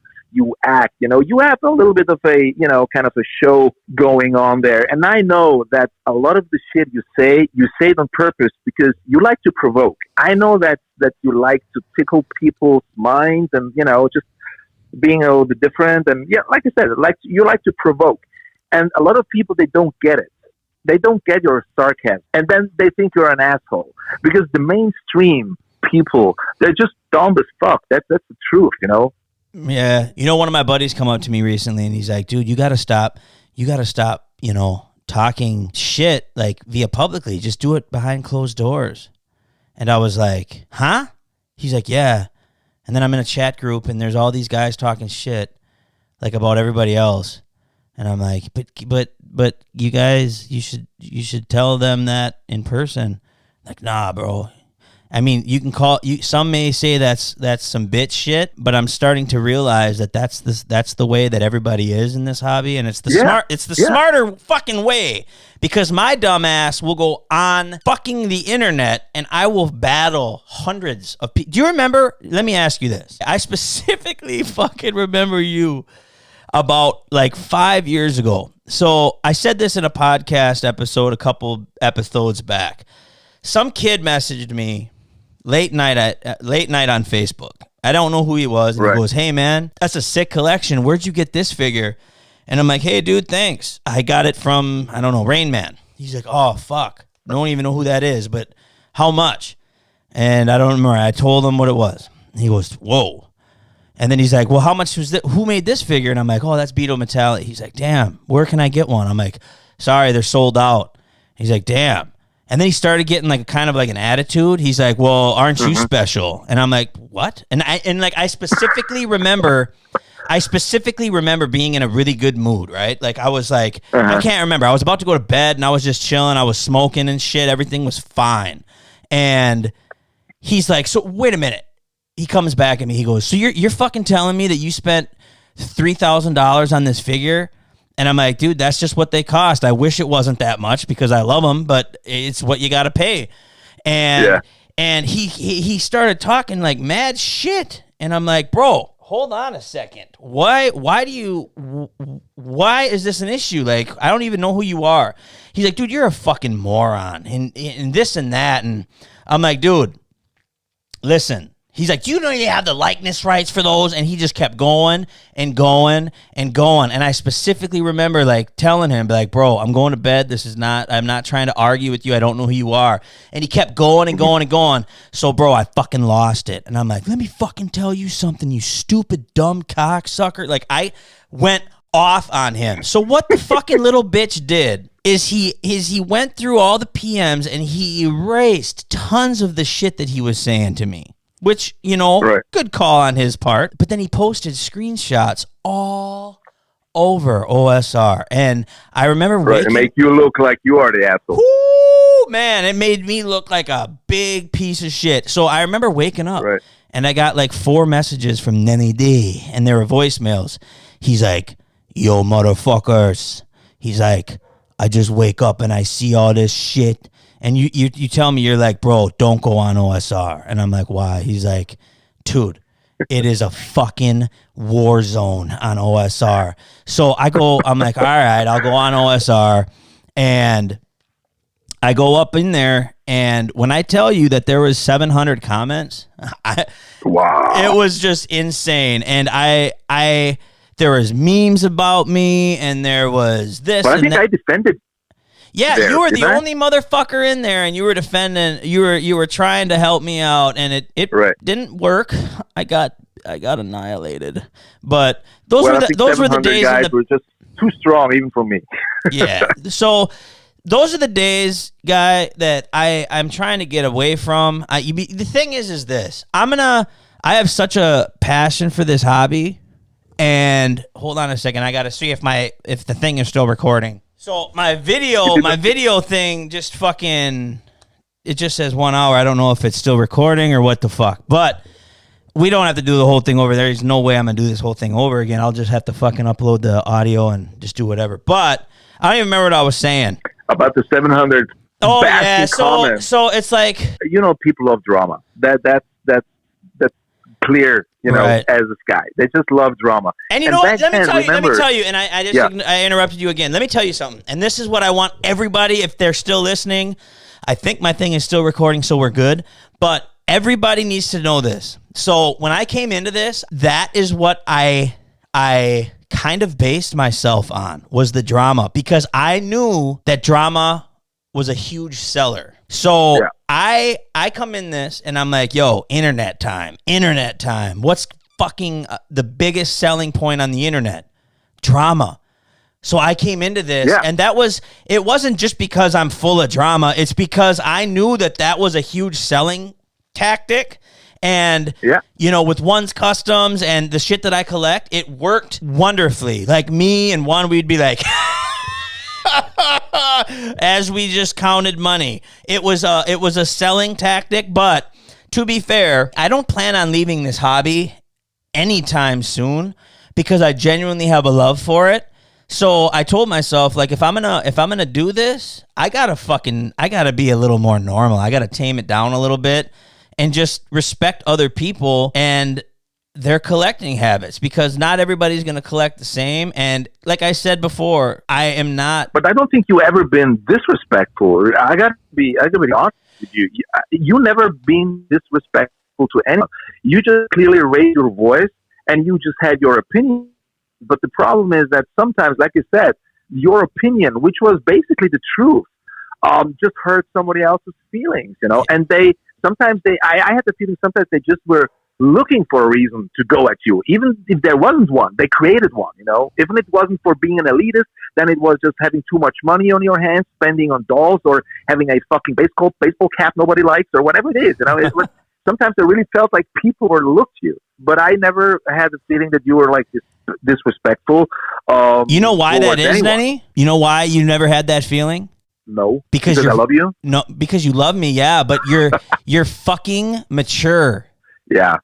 act. You have a little bit of a, kind of a show going on there. And I know that a lot of the shit you say it on purpose because you like to provoke. I know that you like to tickle people's minds and, just being a little bit different. And yeah, like I said, you like to provoke. And a lot of people, they don't get it. They don't get your sarcasm. And then they think you're an asshole. Because the mainstream people, they're just dumb as fuck. That's the truth, Yeah. One of my buddies come up to me recently and he's like, dude, you got to stop, talking shit like via publicly. Just do it behind closed doors. And I was like, huh? He's like, yeah. And then I'm in a chat group and there's all these guys talking shit like about everybody else. And I'm like, but you guys, you should tell them that in person. Like, nah, bro. I mean, you can some may say that's some bitch shit, but I'm starting to realize that's the way that everybody is in this hobby, and it's the smarter fucking way, because my dumb ass will go on fucking the internet and I will battle hundreds of people. Do you remember? Let me ask you this. I specifically fucking remember you about like 5 years ago. So I said this in a podcast episode a couple episodes back. Some kid messaged me late night on Facebook. I don't know who he was. And He goes, hey, man, that's a sick collection. Where'd you get this figure? And I'm like, hey, dude, thanks. I got it from, I don't know, Rain Man. He's like, oh, fuck. I don't even know who that is, but how much? And I don't remember. I told him what it was. He goes, whoa. And then he's like, well, how much was that? Who made this figure? And I'm like, oh, that's Beto Metallic. He's like, damn, where can I get one? I'm like, sorry, they're sold out. He's like, damn. And then he started getting like kind of like an attitude. He's like, well, aren't you special? And I'm like, what? And I specifically remember being in a really good mood, right? Like I was like, I can't remember. I was about to go to bed and I was just chilling. I was smoking and shit. Everything was fine. And he's like, so wait a minute. He comes back at me. He goes, so you're fucking telling me that you spent $3,000 on this figure? And I'm like, dude, that's just what they cost. I wish it wasn't that much because I love them, but it's what you got to pay. And he started talking like mad shit. And I'm like, bro, hold on a second. Why is this an issue? Like, I don't even know who you are. He's like, dude, you're a fucking moron and this and that. And I'm like, dude, listen. He's like, do you know you have the likeness rights for those? And he just kept going and going and going. And I specifically remember like telling him, like, bro, I'm going to bed. I'm not trying to argue with you. I don't know who you are. And he kept going and going and going. So, bro, I fucking lost it. And I'm like, let me fucking tell you something, you stupid, dumb cocksucker. Like, I went off on him. So what the fucking little bitch did is he went through all the PMs and he erased tons of the shit that he was saying to me. Which, right. Good call on his part. But then he posted screenshots all over OSR. And I remember to make you look like you are the asshole. Whoo, man, it made me look like a big piece of shit. So I remember waking up and I got like 4 messages from Neny Dee and they were voicemails. He's like, yo, motherfuckers. He's like, I just wake up and I see all this shit. And you tell me, you're like, bro, don't go on OSR. And I'm like, why? He's like, dude, it is a fucking war zone on OSR. So I'm like, all right, I'll go on OSR. And I go up in there. And when I tell you that there was 700 comments, wow, it was just insane. And there was memes about me and there was this. But I think I defended. Yeah, you were the only motherfucker in there, and you were defending. You were trying to help me out, and it didn't work. I got annihilated. But those were the days. Guys were just too strong, even for me. Yeah. So those are the days, guy, that I'm trying to get away from. The thing is this: I have such a passion for this hobby, and hold on a second, I got to see if the thing is still recording. So my video thing just fucking, it just says 1 hour. I don't know if it's still recording or what the fuck. But we don't have to do the whole thing over there. There's no way I'm going to do this whole thing over again. I'll just have to fucking upload the audio and just do whatever. But I don't even remember what I was saying. About the 700 comments. So it's like, people love drama. That's clear, as this guy. They just love drama. And let me tell you, and I interrupted you again. Let me tell you something. And this is what I want everybody, if they're still listening. I think my thing is still recording, so we're good. But everybody needs to know this. So when I came into this, that is what I kind of based myself on, was the drama, because I knew that drama was a huge seller. So I come in this and I'm like, yo, internet time. What's fucking the biggest selling point on the internet? Drama. So I came into this and it wasn't just because I'm full of drama. It's because I knew that was a huge selling tactic. And, with One's Customs and the shit that I collect, it worked wonderfully. Like me and One, we'd be like... as we just counted money. It was a selling tactic, but to be fair, I don't plan on leaving this hobby anytime soon because I genuinely have a love for it. So I told myself, like, if I'm gonna do this, I gotta be a little more normal. I gotta tame it down a little bit and just respect other people and their collecting habits, because not everybody's going to collect the same. And like I said before, I am not. But I don't think you ever been disrespectful. I got to be honest with you. You never been disrespectful to anyone. You just clearly raised your voice and you just had your opinion. But the problem is that sometimes, like you said, your opinion, which was basically the truth, just hurt somebody else's feelings, And I had the feeling sometimes they just were looking for a reason to go at you, even if there wasn't one. They created one, Even if it wasn't for being an elitist, then it was just having too much money on your hands, spending on dolls, or having a fucking baseball cap nobody likes, or whatever it is. It was, sometimes it really felt like people were looked to you, but I never had the feeling that you were like disrespectful. You know why that is, Neny? You know why you never had that feeling? No, because I love you. No, because you love me. Yeah, but you're fucking mature. Yeah.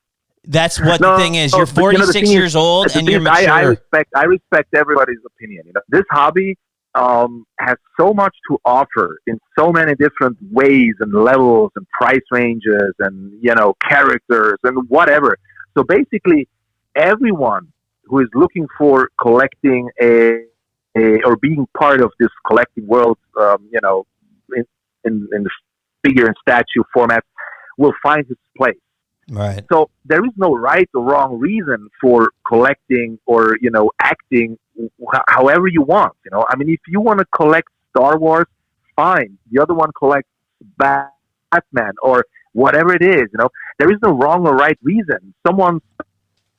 That's what the thing is. You're 46 years old and you're mature. I respect everybody's opinion. This hobby has so much to offer in so many different ways and levels and price ranges and characters and whatever. So basically, everyone who is looking for collecting or being part of this collecting world, in the figure and statue format, will find its place. Right. So there is no right or wrong reason for collecting or, acting however you want. I mean, if you want to collect Star Wars, fine. The other one collects Batman or whatever it is. There is no wrong or right reason. Someone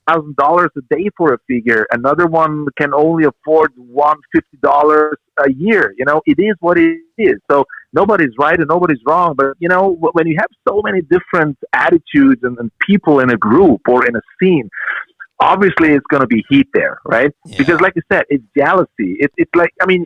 $1,000 a day for a figure. Another one can only afford $150 a year. It is what it is. So nobody's right and nobody's wrong. But when you have so many different attitudes and people in a group or in a scene, obviously it's going to be heat there, right? Yeah. Because, like I said, it's jealousy. It's like, I mean,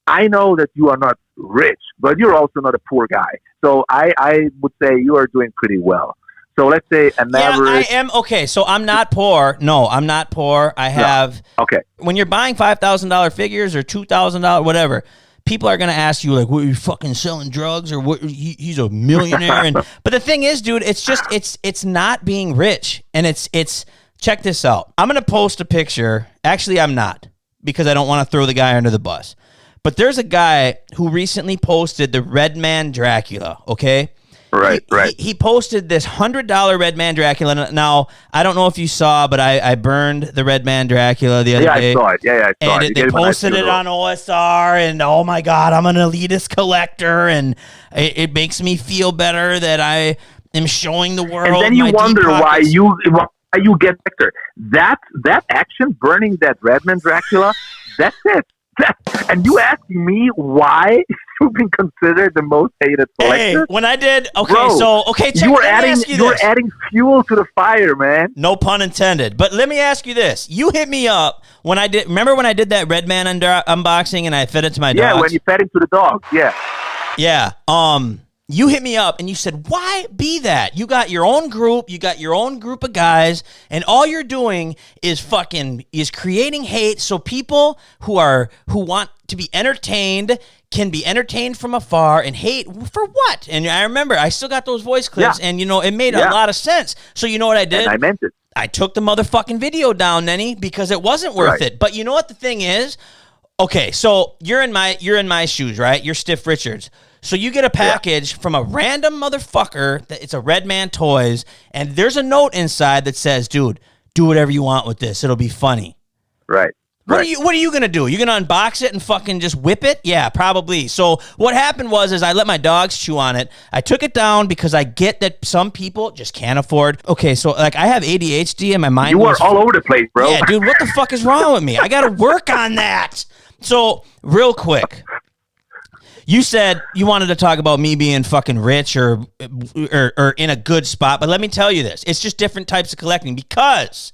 I know that you are not rich, but you're also not a poor guy. So I would say you are doing pretty well. So let's say an average. I am. Okay, so I'm not poor. No, I'm not poor. I have. No. Okay. When you're buying $5,000 figures or $2,000, whatever, people are going to ask you, like, what, are you fucking selling drugs or what? He's a millionaire. But the thing is, dude, it's just, it's not being rich. And it's, check this out. I'm going to post a picture. Actually, I'm not, because I don't want to throw the guy under the bus. But there's a guy who recently posted the Redman Dracula, okay? Right. He posted this $100 Redman Dracula. Now, I don't know if you saw, but I burned the Redman Dracula the other day. I saw it. Yeah, I saw it. They posted it on OSR, and oh my God, I'm an elitist collector, and it makes me feel better that I am showing the world. And then you wonder why you get Victor. That action, burning that Redman Dracula, that's it. And you asking me why you've been considered the most hated collector? Hey, when I did, okay, Bro, so check. You were adding fuel to the fire, man. No pun intended. But let me ask you this: you hit me up when I did. Remember when I did that Redman unboxing and I fed it to my dogs? Yeah, when you fed it to the dogs. Yeah. Yeah. You hit me up and you said, why be that? You got your own group, you got your own group of guys, and all you're doing is creating hate so people who want to be entertained can be entertained from afar and hate for what? And I remember I still got those voice clips, and it made a lot of sense. So you know what I did? And I meant it. I took the motherfucking video down, Neny, because it wasn't worth it. But you know what the thing is? Okay, so you're in my shoes, right? You're Stiff Richards. So you get a package from a random motherfucker. It's a Redman Toys, and there's a note inside that says, "Dude, do whatever you want with this. It'll be funny." Right. What are you gonna do? You're gonna unbox it and fucking just whip it? Yeah, probably. So what happened was I let my dogs chew on it. I took it down because I get that some people just can't afford. Okay, so like I have ADHD and my mind. You are all over the place, bro. Yeah, dude. What the fuck is wrong with me? I got to work on that. So real quick. You said you wanted to talk about me being fucking rich or in a good spot, but let me tell you this. It's just different types of collecting because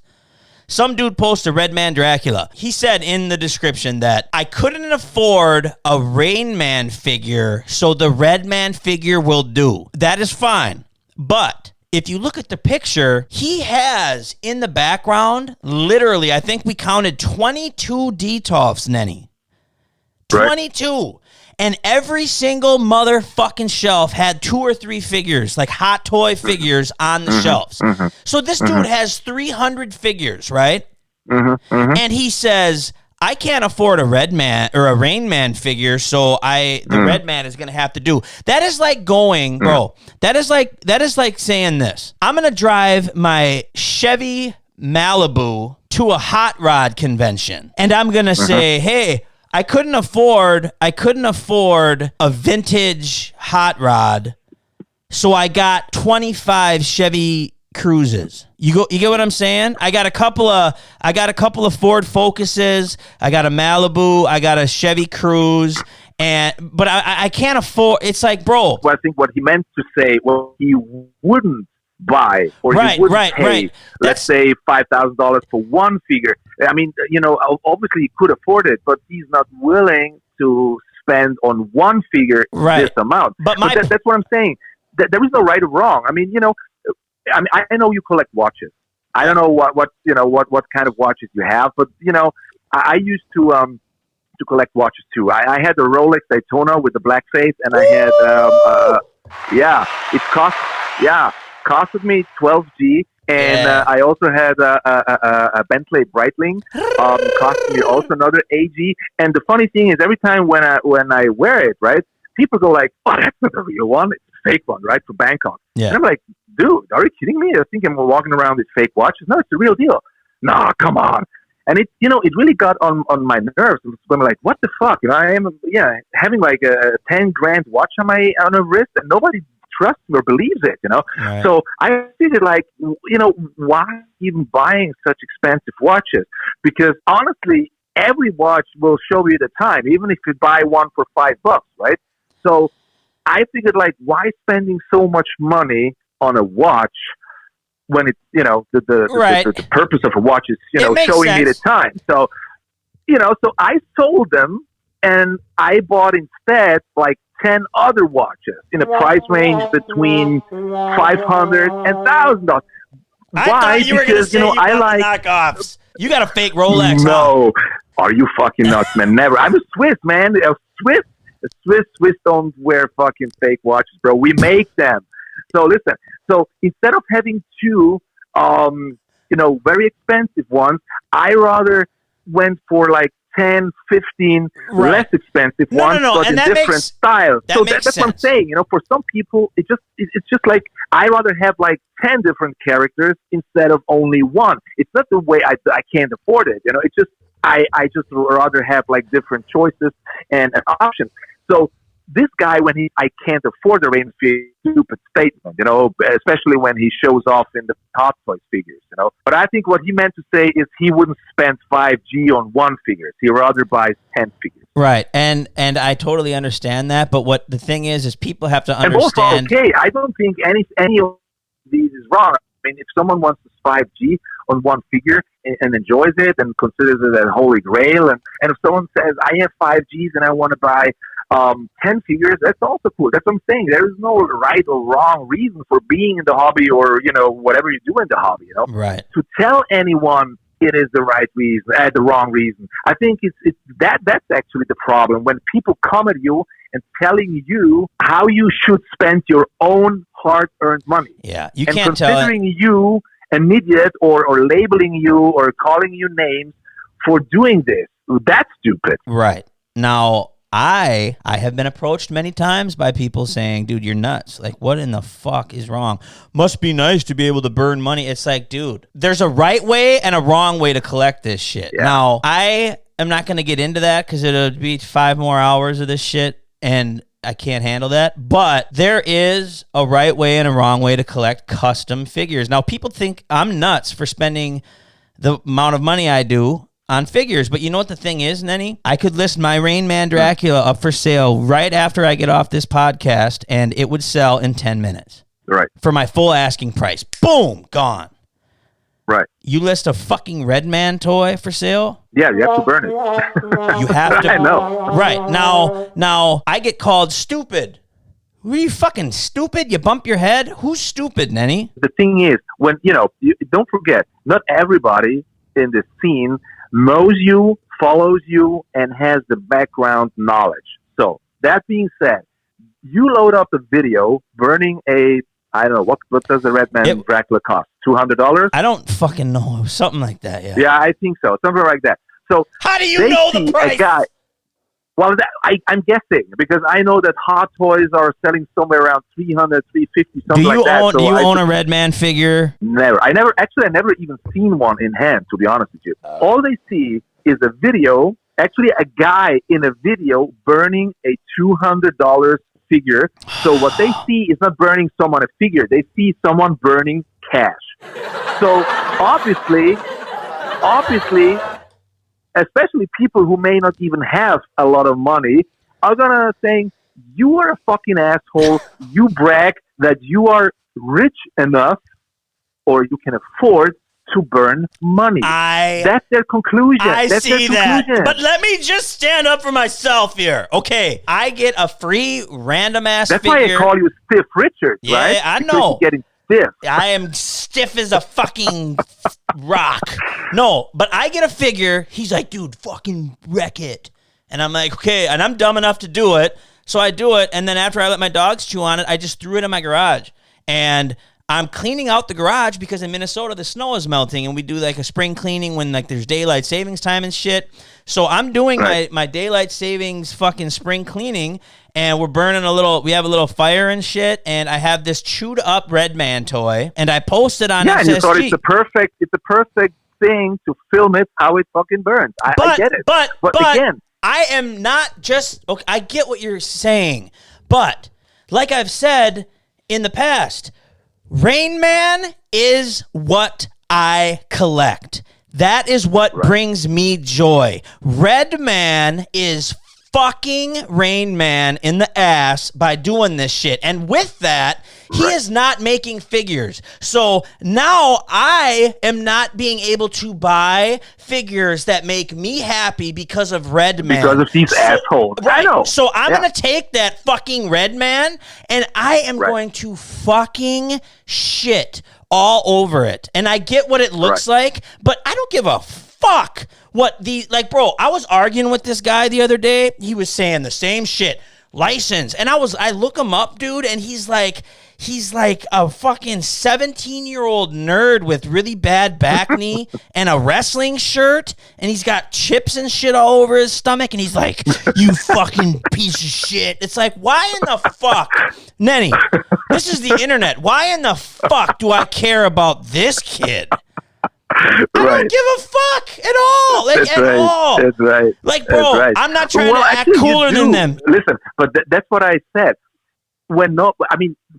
some dude posted Redman Dracula. He said in the description that I couldn't afford a Rain Man figure, so the Redman figure will do. That is fine. But if you look at the picture, he has in the background, literally, I think we counted 22 Detolfs, Neny. 22. And every single motherfucking shelf had 2 or 3 figures, like hot toy figures on the shelves. So this dude has 300 figures, right? And he says, I can't afford a Redman or a Rain Man figure, so the Redman is gonna have to do. That is like going, bro. That is like saying this. I'm gonna drive my Chevy Malibu to a hot rod convention, and I'm gonna say, hey, I couldn't afford a vintage hot rod, so I got 25 Chevy Cruises. You get what I'm saying? I got a couple of Ford Focuses, I got a Malibu, I got a Chevy Cruise, but I can't afford. It's like, bro. Well, I think what he meant to say, well, he wouldn't buy or he wouldn't pay, let's say $5,000 for one figure. I mean, obviously he could afford it, but he's not willing to spend on one figure this amount. But that's what I'm saying. There is no right or wrong. I mean, I know you collect watches. I don't know what kind of watches you have, but I used to collect watches too. I had a Rolex Daytona with the black face, and I had it costed me 12G. And I also had a Bentley Breitling, costing me also another AG. And the funny thing is, every time when I wear it, right, people go like, "Oh, that's not the real one; it's a fake one, right, for Bangkok." Yeah. And I'm like, dude, are you kidding me? I think I'm walking around with fake watches. No, it's the real deal. Nah, come on. And it really got on my nerves. I'm like, what the fuck? I am, having like a 10 grand watch on a wrist, and nobody trusts me or believes it, Right. So I figured, like, why even buying such expensive watches? Because honestly, every watch will show you the time, even if you buy one for $5, right? So I figured, like, why spending so much money on a watch when it's, the purpose of a watch is, showing me the time. So, so I sold them, and I bought instead like 10 other watches in a price range between $500 and $1,000. I thought you were going to say I like knockoffs. You got a fake Rolex. No. Are you fucking nuts, man? Never. I'm a Swiss, man. Swiss don't wear fucking fake watches, bro. We make them. So listen. So instead of having two, very expensive ones, I rather went for like 10, 15 less expensive ones, but in different styles. So that's what I'm saying. For some people, it's just like I rather have like 10 different characters instead of only one. It's not the way I can't afford it. It's just I just rather have like different choices and options. So this guy, when I can't afford the range, stupid statement, especially when he shows off in the Hot Toys figures, But I think what he meant to say is he wouldn't spend $5,000 on one figure. He rather buys 10 figures. Right, and I totally understand that. But what the thing is people have to understand. And both are okay. I don't think any of these is wrong. I mean, if someone wants to $5,000 on one figure and enjoys it and considers it a holy grail, and if someone says, I have $5,000 and I want to buy 10 figures, that's also cool. That's what I'm saying. There is no right or wrong reason for being in the hobby or, whatever you do in the hobby, Right. To tell anyone it is the right reason, the wrong reason. I think that's actually the problem. When people come at you and telling you how you should spend your own hard-earned money. Yeah, you and can't tell considering you an idiot or labeling you or calling you names for doing this. That's stupid. Right. Now, I have been approached many times by people saying, dude, you're nuts. Like, what in the fuck is wrong? Must be nice to be able to burn money. It's like, dude, there's a right way and a wrong way to collect this shit. Yeah. Now, I am not going to get into that because it'll be 5 more hours of this shit, and I can't handle that. But there is a right way and a wrong way to collect custom figures. Now, people think I'm nuts for spending the amount of money I do on figures, but you know what the thing is, Neny? I could list my Rain Man Dracula up for sale right after I get off this podcast, and it would sell in 10 minutes. Right. For my full asking price. Boom, gone. Right. You list a fucking Redman toy for sale? Yeah, you have to burn it. You have to. I know. Right. Now, I get called stupid. Were you fucking stupid? You bump your head? Who's stupid, Neny? The thing is, when, don't forget, not everybody in this scene knows you, follows you, and has the background knowledge. So, that being said, you load up a video burning I don't know, what does the Redman Dracula cost? $200? I don't fucking know. Something like that, yeah. Yeah, I think so. Something like that. So, how do you know the price? Well, I'm guessing, because I know that Hot Toys are selling somewhere around $300, $350, something like that. Do you own a Redman figure? Never. I never even seen one in hand, to be honest with you. All they see is a video, actually a guy in a video burning a $200 figure. So what they see is not burning someone a figure. They see someone burning cash. So obviously, especially people who may not even have a lot of money are gonna say, you are a fucking asshole. You brag that you are rich enough or you can afford to burn money. That's their conclusion. That's see that. But let me just stand up for myself here. Okay, I get a free random ass figure. That's why I call you Stiff Richard, right? Yeah, I know. You're getting stiff. I am stiff as a fucking rock. No, but I get a figure. He's like, dude, fucking wreck it. And I'm like, okay. And I'm dumb enough to do it. So I do it. And then after I let my dogs chew on it, I just threw it in my garage. And I'm cleaning out the garage because in Minnesota the snow is melting, and we do like a spring cleaning when like there's daylight savings time and shit. So I'm doing my daylight savings fucking spring cleaning, and we're burning we have a little fire and shit, and I have this chewed up Redman toy, and I posted on SSG. And you thought it's a perfect thing to film it how it fucking burns. I get it. But again, I am not just okay, I get what you're saying, but like I've said in the past, Rain Man is what I collect. That is what brings me joy. Redman is fucking Rain Man in the ass by doing this shit. And with that, he is not making figures. So now I am not being able to buy figures that make me happy because of Redman. Because of these assholes. Right. I know. So I'm going to take that fucking Redman and I am going to fucking shit all over it. And I get what it looks like, but I don't give a fuck what bro, I was arguing with this guy the other day. He was saying the same shit. License. And I look him up, dude, and he's like a fucking 17-year-old nerd with really bad back knee and a wrestling shirt, and he's got chips and shit all over his stomach, and he's like, you fucking piece of shit. It's like, why in the fuck? Neny, this is the internet. Why in the fuck do I care about this kid? I don't give a fuck at all. That's right. Like, bro, I'm not trying to act cooler than them. Listen, but that's what I said.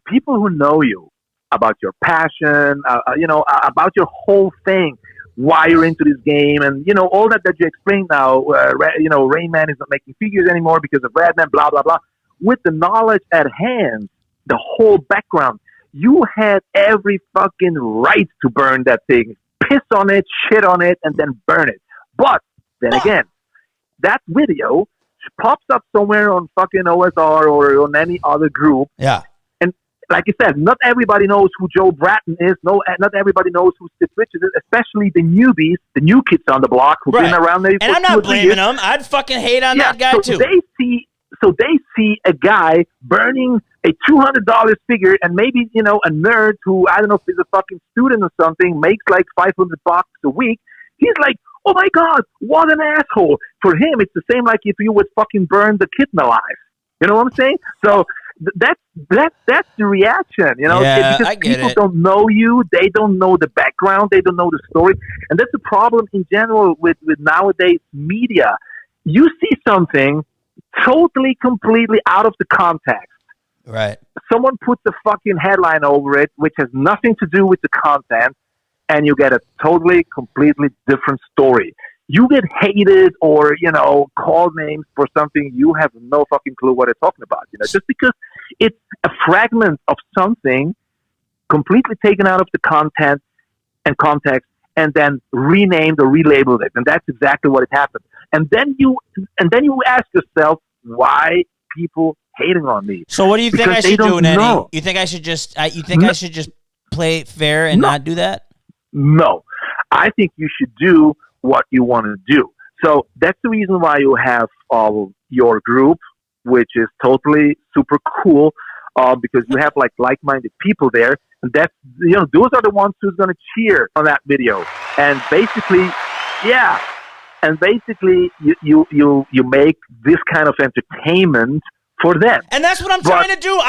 People who know you about your passion, about your whole thing, why you're into this game, and all that you explained now. Rain Man is not making figures anymore because of Redman, blah blah blah. With the knowledge at hand, the whole background, you had every fucking right to burn that thing. Piss on it, shit on it, and then burn it. But then again, that video pops up somewhere on fucking OSR or on any other group. Yeah. And like I said, not everybody knows who Joe Bratton is. No, not everybody knows who Steve Richards is, especially the newbies, the new kids on the block who've been around there. And I'm not blaming them. I'd fucking hate on that guy too. They see a guy burning a $200 figure, and maybe, a nerd who, I don't know if he's a fucking student or something, makes like $500 a week. He's like, oh my God, what an asshole. For him, it's the same like if you would fucking burn the kitten alive. You know what I'm saying? So that's the reaction, because I get people it. don't know you. They don't know the background. They don't know the story. And that's the problem in general with nowadays media. You see something totally, completely out of the context. Right. Someone puts a fucking headline over it, which has nothing to do with the content, and you get a totally, completely different story. You get hated or, called names for something you have no fucking clue what they're talking about. Just because it's a fragment of something completely taken out of the content and context and then renamed or relabeled it. And that's exactly what it happened. And then you ask yourself, why people hating on me? So what do you think I should do, Neny? You think I should just I should just play fair and not do that? No. I think you should do what you want to do. So that's the reason why you have your group, which is totally super cool, because you have like-minded people there, and that's those are the ones who's going to cheer on that video. And basically, you make this kind of entertainment for them. And that's what I'm trying to do.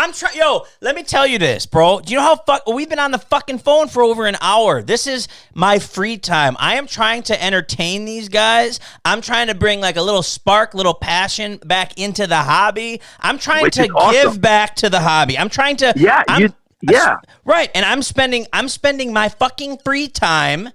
Let me tell you this, bro. Do you know how we've been on the fucking phone for over an hour? This is my free time. I am trying to entertain these guys. I'm trying to bring like a little spark, little passion back into the hobby. I'm trying to give back to the hobby. I'm trying to right. And I'm spending my fucking free time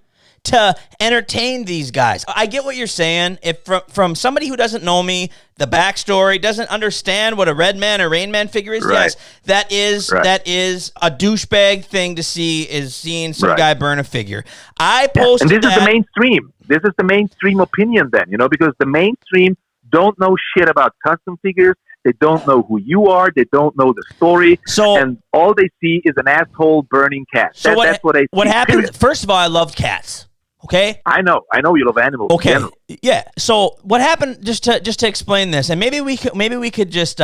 to entertain these guys. I get what you're saying. If from somebody who doesn't know me, the backstory, doesn't understand what a Redman or Rain Man figure is, yes, that is a douchebag thing to see, is seeing some guy burn a figure. I posted and this is the mainstream. This is the mainstream opinion then, because the mainstream don't know shit about custom figures. They don't know who you are. They don't know the story. And all they see is an asshole burning cat. That's what they see. What happened? First of all, I love cats. Okay. I know you love animals. Okay. Yeah. So what happened? Just to explain this, and maybe we could just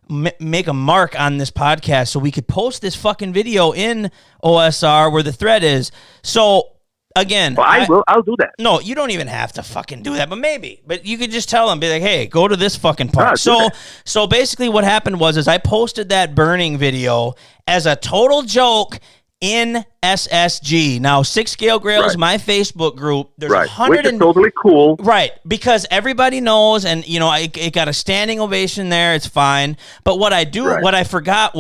make a mark on this podcast so we could post this fucking video in OSR where the thread is. So again, well, I'll do that. No, you don't even have to fucking do that, but maybe. But you could just tell them, be like, hey, go to this fucking part. So basically what happened was I posted that burning video as a total joke in SSG. Now, Six Scale Grails, my Facebook group, there's 100 which is totally cool. Right, because everybody knows, and, you know, it got a standing ovation there. It's fine. But what I forgot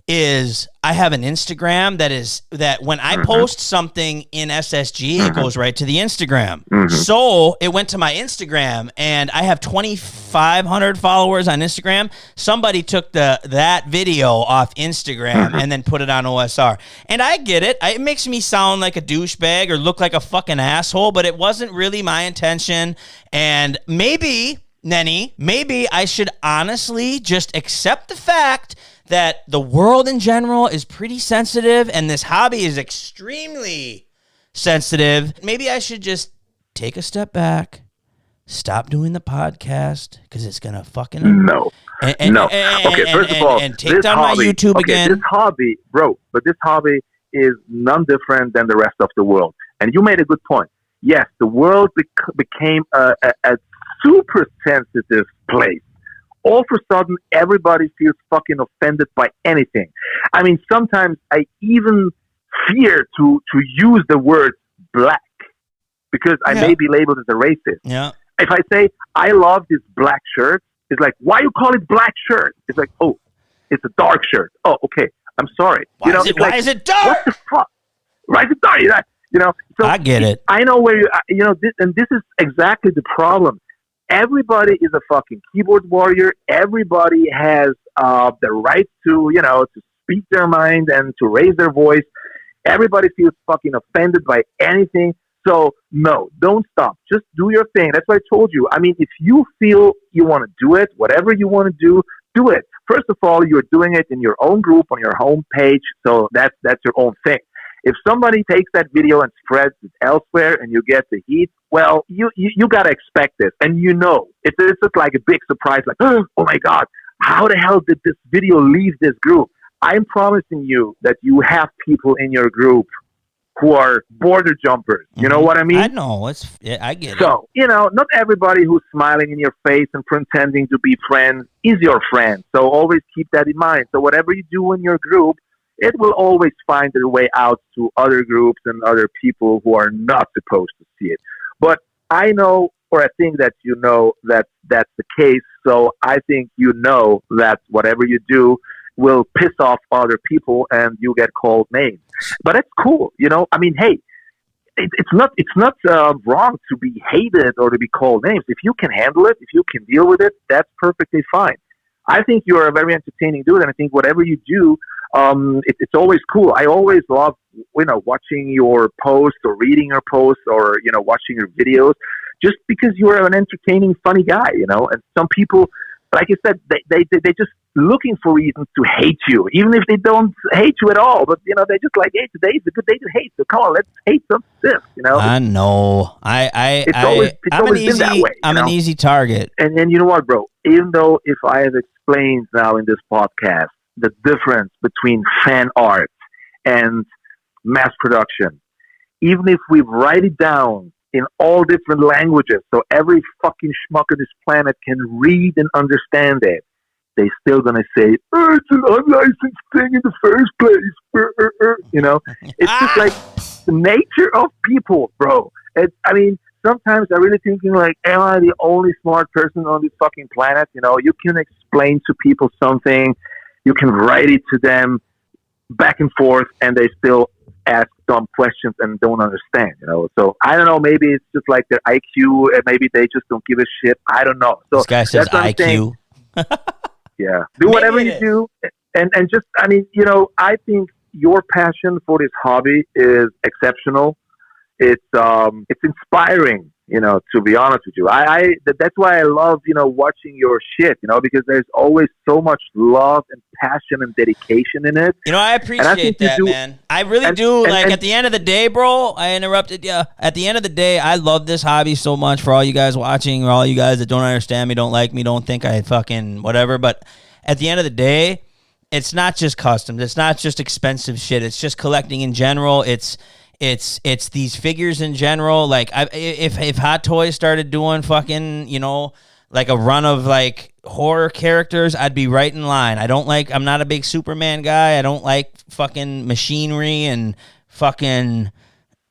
is I have an Instagram that when I post something in SSG, it goes right to the Instagram. So it went to my Instagram, and I have 2,500 followers on Instagram. Somebody took that video off Instagram and then put it on OSR. And I get it. It makes me sound like a douchebag or look like a fucking asshole, but it wasn't really my intention. And maybe, Neny, I should honestly just accept the fact that the world in general is pretty sensitive and this hobby is extremely sensitive. Maybe I should just take a step back, stop doing the podcast because it's going to fucking... No. Okay, first of all, and take down my YouTube again. This hobby, bro, but this hobby is none different than the rest of the world. And you made a good point. Yes, the world became a super sensitive place. All of a sudden, everybody feels fucking offended by anything. I mean, sometimes I even fear to use the word black because I may be labeled as a racist. Yeah. If I say, I love this black shirt, it's like, why you call it black shirt? It's like, oh, it's a dark shirt. Oh, okay. I'm sorry. Why is it dark? What the fuck? Why is it dark? You know, so I get it. I know where this is exactly the problem. Everybody is a fucking keyboard warrior. Everybody has the right to speak their mind and to raise their voice. Everybody feels fucking offended by anything. So, no, don't stop. Just do your thing. That's what I told you. I mean, if you feel you want to do it, whatever you want to do it. First of all, you're doing it in your own group, on your home page. So that's your own thing. If somebody takes that video and spreads it elsewhere and you get the heat, well, you got to expect this. And it's just like a big surprise, like, oh my God, how the hell did this video leave this group? I'm promising you that you have people in your group who are border jumpers. You know what I mean? I know. I get it. So, not everybody who's smiling in your face and pretending to be friends is your friend. So always keep that in mind. So whatever you do in your group, it will always find their way out to other groups and other people who are not supposed to see it. But I know, or I think that that that's the case. So I think that whatever you do will piss off other people and you get called names. But it's cool, I mean, hey, it's not wrong to be hated or to be called names. If you can handle it, if you can deal with it, that's perfectly fine. I think you're a very entertaining dude, and I think whatever you do, it's always cool. I always love, watching your posts or reading your posts or, watching your videos just because you're an entertaining, funny guy, and some people, like I said, they just looking for reasons to hate you, even if they don't hate you at all. But, they just like, hey, today's a good day to hate. So come on, let's hate some stuff, I know. It's always been that way. I'm an easy target. And you know what, bro? Even though if I have explained now in this podcast the difference between fan art and mass production, even if we write it down in all different languages so every fucking schmuck on this planet can read and understand it, they still gonna say, it's an unlicensed thing in the first place. It's just like the nature of people, bro. Sometimes I'm really thinking like, am I the only smart person on this fucking planet? You can explain to people something, you can write it to them back and forth, and they still ask dumb questions and don't understand, So I don't know, maybe it's just like their IQ, and maybe they just don't give a shit. I don't know. So this guy says IQ. Yeah. Do whatever you do. And just, I think your passion for this hobby is exceptional. It's inspiring, to be honest with you. That's why I love, watching your shit, because there's always so much love and passion and dedication in it. I appreciate that, man. I really do. At the end of the day, bro, I interrupted you. At the end of the day, I love this hobby so much for all you guys watching, or all you guys that don't understand me, don't like me, don't think I fucking whatever. But at the end of the day, it's not just customs. It's not just expensive shit. It's just collecting in general. It's these figures in general. Like if Hot Toys started doing fucking, you know, like a run of like horror characters, I'd be right in line. I'm not a big Superman guy. I don't like fucking machinery and fucking,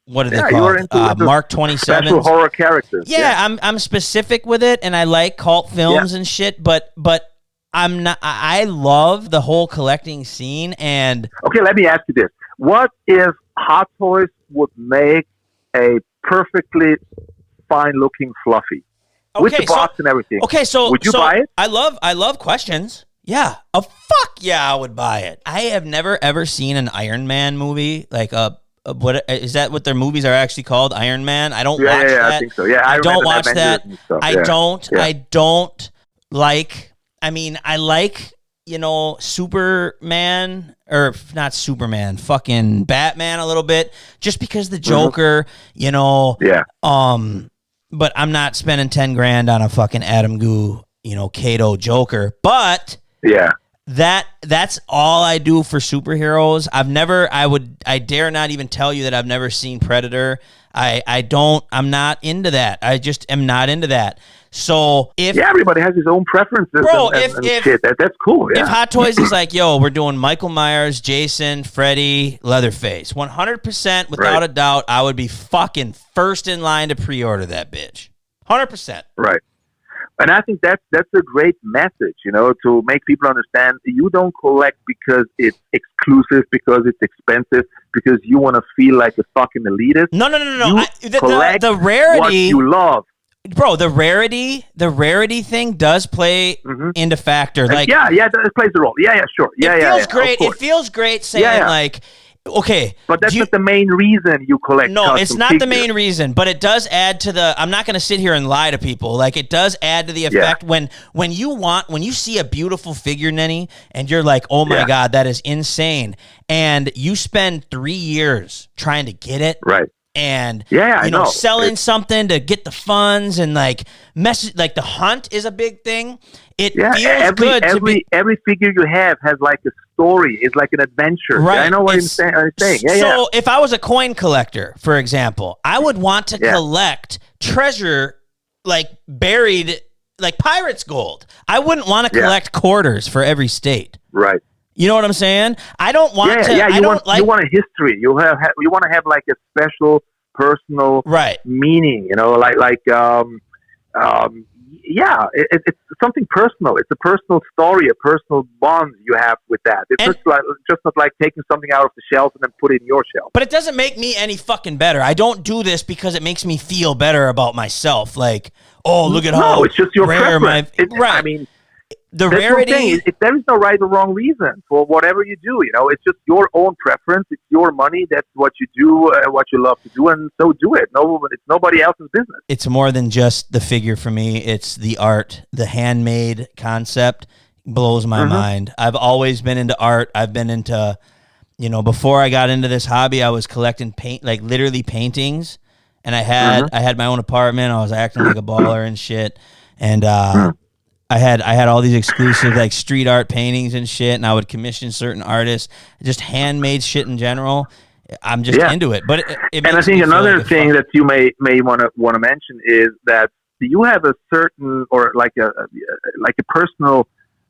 what are they called? Mark 27. Special horror characters. Yeah, I'm specific with it, and I like cult films and shit, but I'm not. I love the whole collecting scene. And okay, let me ask you this: what if Hot Toys would make a perfectly fine-looking Fluffy with the box and everything? Okay, so would you buy it? I love questions. Yeah, fuck yeah, I would buy it. I have never ever seen an Iron Man movie, like what is that? What their movies are actually called? Iron Man. I don't watch that. I think so. Yeah, I don't watch that. I don't like. I mean, I like, you know, Superman, or not Superman, fucking Batman a little bit, just because the Joker, you know. Yeah. But I'm not spending 10 grand on a fucking Adam Goo, you know, Kato Joker. But yeah, that's all I do for superheroes. I dare not even tell you that I've never seen Predator. I'm not into that. I just am not into that. So everybody has his own preferences, bro, and shit. That's cool. Yeah. If Hot Toys is like, yo, we're doing Michael Myers, Jason, Freddy, Leatherface, 100% without a doubt, I would be fucking first in line to pre-order that bitch. 100%. Right. And I think that's a great message, you know, to make people understand you don't collect because it's exclusive, because it's expensive, because you want to feel like a fucking elitist. No. You collect the rarity, what you love. Bro, the rarity thing does play into factor. Like, it plays a role. Yeah, sure. It feels great. It feels great saying like, okay, but that's not the main reason you collect. No, it's not the main reason, but it does add to the. I'm not going to sit here and lie to people. Like, it does add to the effect when you see a beautiful figure, Neny, and you're like, oh my god, that is insane, and you spend 3 years trying to get it, right? And you know, selling something to get the funds, and like like the hunt is a big thing. It feels good. Every figure you have has like a story. It's like an adventure. Right. I know what I'm saying. So if I was a coin collector, for example, I would want to collect treasure like buried, like pirates' gold. I wouldn't want to collect quarters for every state. Right. You know what I'm saying? I don't want to. You want a history. You want to have like a special personal meaning. You know, it's something personal. It's a personal story, a personal bond you have with that. It's just not like taking something out of the shelf and then put it in your shelf. But it doesn't make me any fucking better. I don't do this because it makes me feel better about myself. Like, oh, look at how it's just your rare preference. I mean, the rarity. There is no right or wrong reason for whatever you do. You know, it's just your own preference. It's your money. That's what you do, what you love to do, and so do it. No, it's nobody else's business. It's more than just the figure for me. It's the art, the handmade concept blows my mind. I've always been into art. I've been into, you know, before I got into this hobby, I was collecting paint, like literally paintings, and I had my own apartment. I was acting like a baller and shit, and I had all these exclusive like street art paintings and shit, and I would commission certain artists, just handmade shit in general. I'm just into it. But it and I think another thing that you may want to mention is that you have a certain or like a personal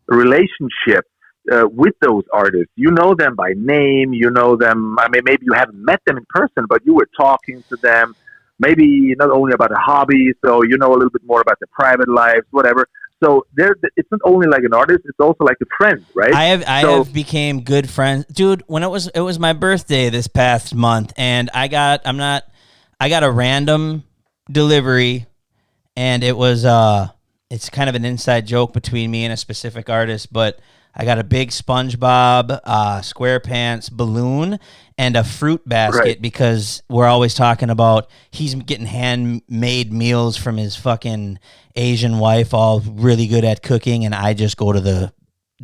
relationship with those artists. You know them by name. You know them. I mean, maybe you haven't met them in person, but you were talking to them. Maybe not only about a hobby, so you know a little bit more about their private lives, whatever. So it's not only like an artist; it's also like a friend, right? I have became good friends, dude. When it was my birthday this past month, and I got a random delivery, and it was it's kind of an inside joke between me and a specific artist, but I got a big SpongeBob SquarePants balloon and a fruit basket because we're always talking about he's getting handmade meals from his fucking Asian wife, all really good at cooking, and I just go to the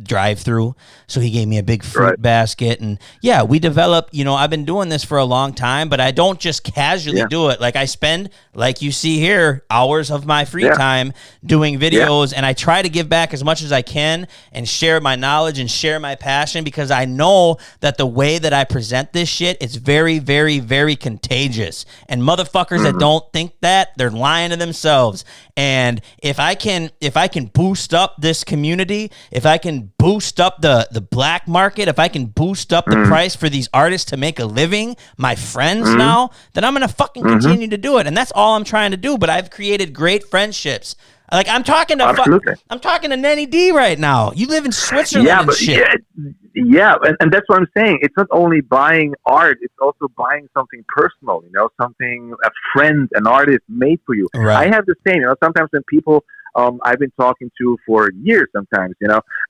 drive-through, so he gave me a big fruit Right. basket. And yeah, we developed, I've been doing this for a long time, but I don't just casually do it. Like, I spend, like you see here, hours of my free time doing videos, and I try to give back as much as I can and share my knowledge and share my passion, because I know that the way that I present this shit is very, very, very contagious. And motherfuckers that don't think that, they're lying to themselves. And if I can boost up this community, if I can boost up the black market, if I can boost up the price for these artists to make a living, my friends now, then I'm gonna fucking continue to do it. And that's all I'm trying to do. But I've created great friendships. Like, I'm talking to Neny Dee right now. You live in Switzerland and shit. And that's what I'm saying. It's not only buying art; it's also buying something personal. Something a friend, an artist made for you. Right. I have the same. Sometimes when people I've been talking to for years, sometimes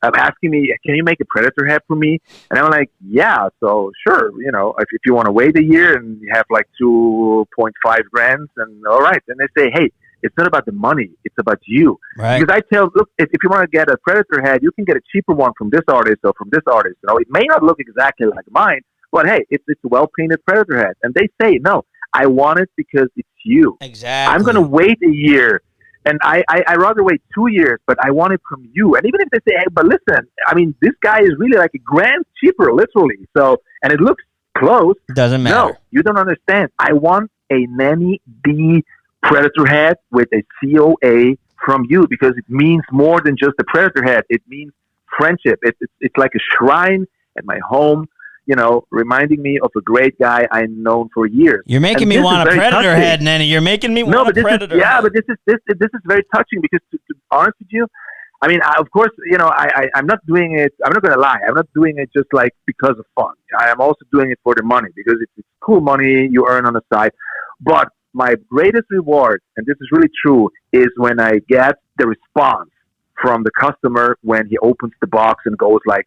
asking me, "Can you make a Predator hat for me?" And I'm like, "Yeah, so sure. If you want to wait a year and you have like 2.5 grand, and all right." And they say, "Hey, it's not about the money; it's about you." Right. Because I tell, look, if you want to get a Predator hat, you can get a cheaper one from this artist or from this artist. It may not look exactly like mine, but hey, it's a well painted Predator hat. And they say, "No, I want it because it's you." Exactly. I'm going to wait a year. And I rather wait 2 years, but I want it from you. And even if they say, "Hey, but listen, I mean, this guy is really like a grand cheaper, literally." So, and it looks close. Doesn't matter. No, you don't understand. I want a Neny Dee Predator hat with a COA from you, because it means more than just a Predator hat. It means friendship. It's like a shrine at my home, reminding me of a great guy I've known for years. You're making me want a Predator head, Neny. You're making me want a Predator head. But this is very touching, because to be honest with you, I mean, of course, I'm not doing it. I'm not going to lie. I'm not doing it just like because of fun. I am also doing it for the money, because it's cool money you earn on the side. But my greatest reward, and this is really true, is when I get the response from the customer when he opens the box and goes like,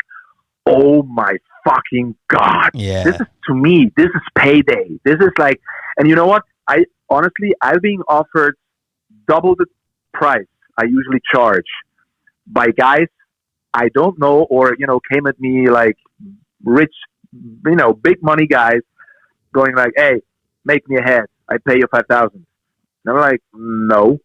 "Oh my fucking God." Yeah. This is, to me, this is payday. This is like, and you know what? I've been offered double the price I usually charge by guys I don't know, or, came at me like rich, big money guys going like, "Hey, make me a head. I pay you 5,000. And I'm like, "No."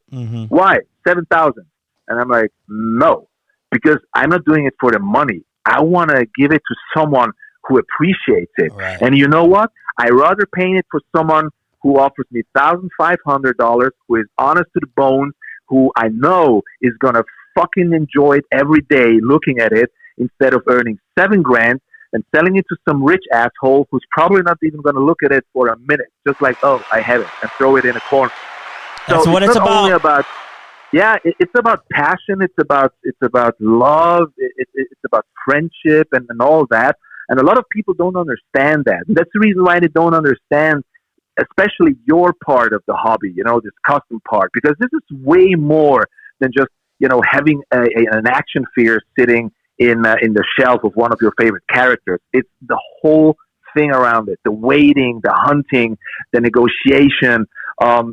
Why? 7,000. And I'm like, "No," because I'm not doing it for the money. I want to give it to someone who appreciates it. Right. And you know what? I rather paint it for someone who offers me $1,500, who is honest to the bones, who I know is going to fucking enjoy it every day looking at it, instead of earning 7 grand and selling it to some rich asshole who's probably not even going to look at it for a minute, just like, "Oh, I have it," and throw it in a corner. That's so what it's not about. Only about. Yeah, it's about passion. It's about love. It's about friendship and all that. And a lot of people don't understand that. And that's the reason why they don't understand, especially your part of the hobby. This custom part, because this is way more than just having an action figure sitting in the shelf of one of your favorite characters. It's the whole thing around it: the waiting, the hunting, the negotiation,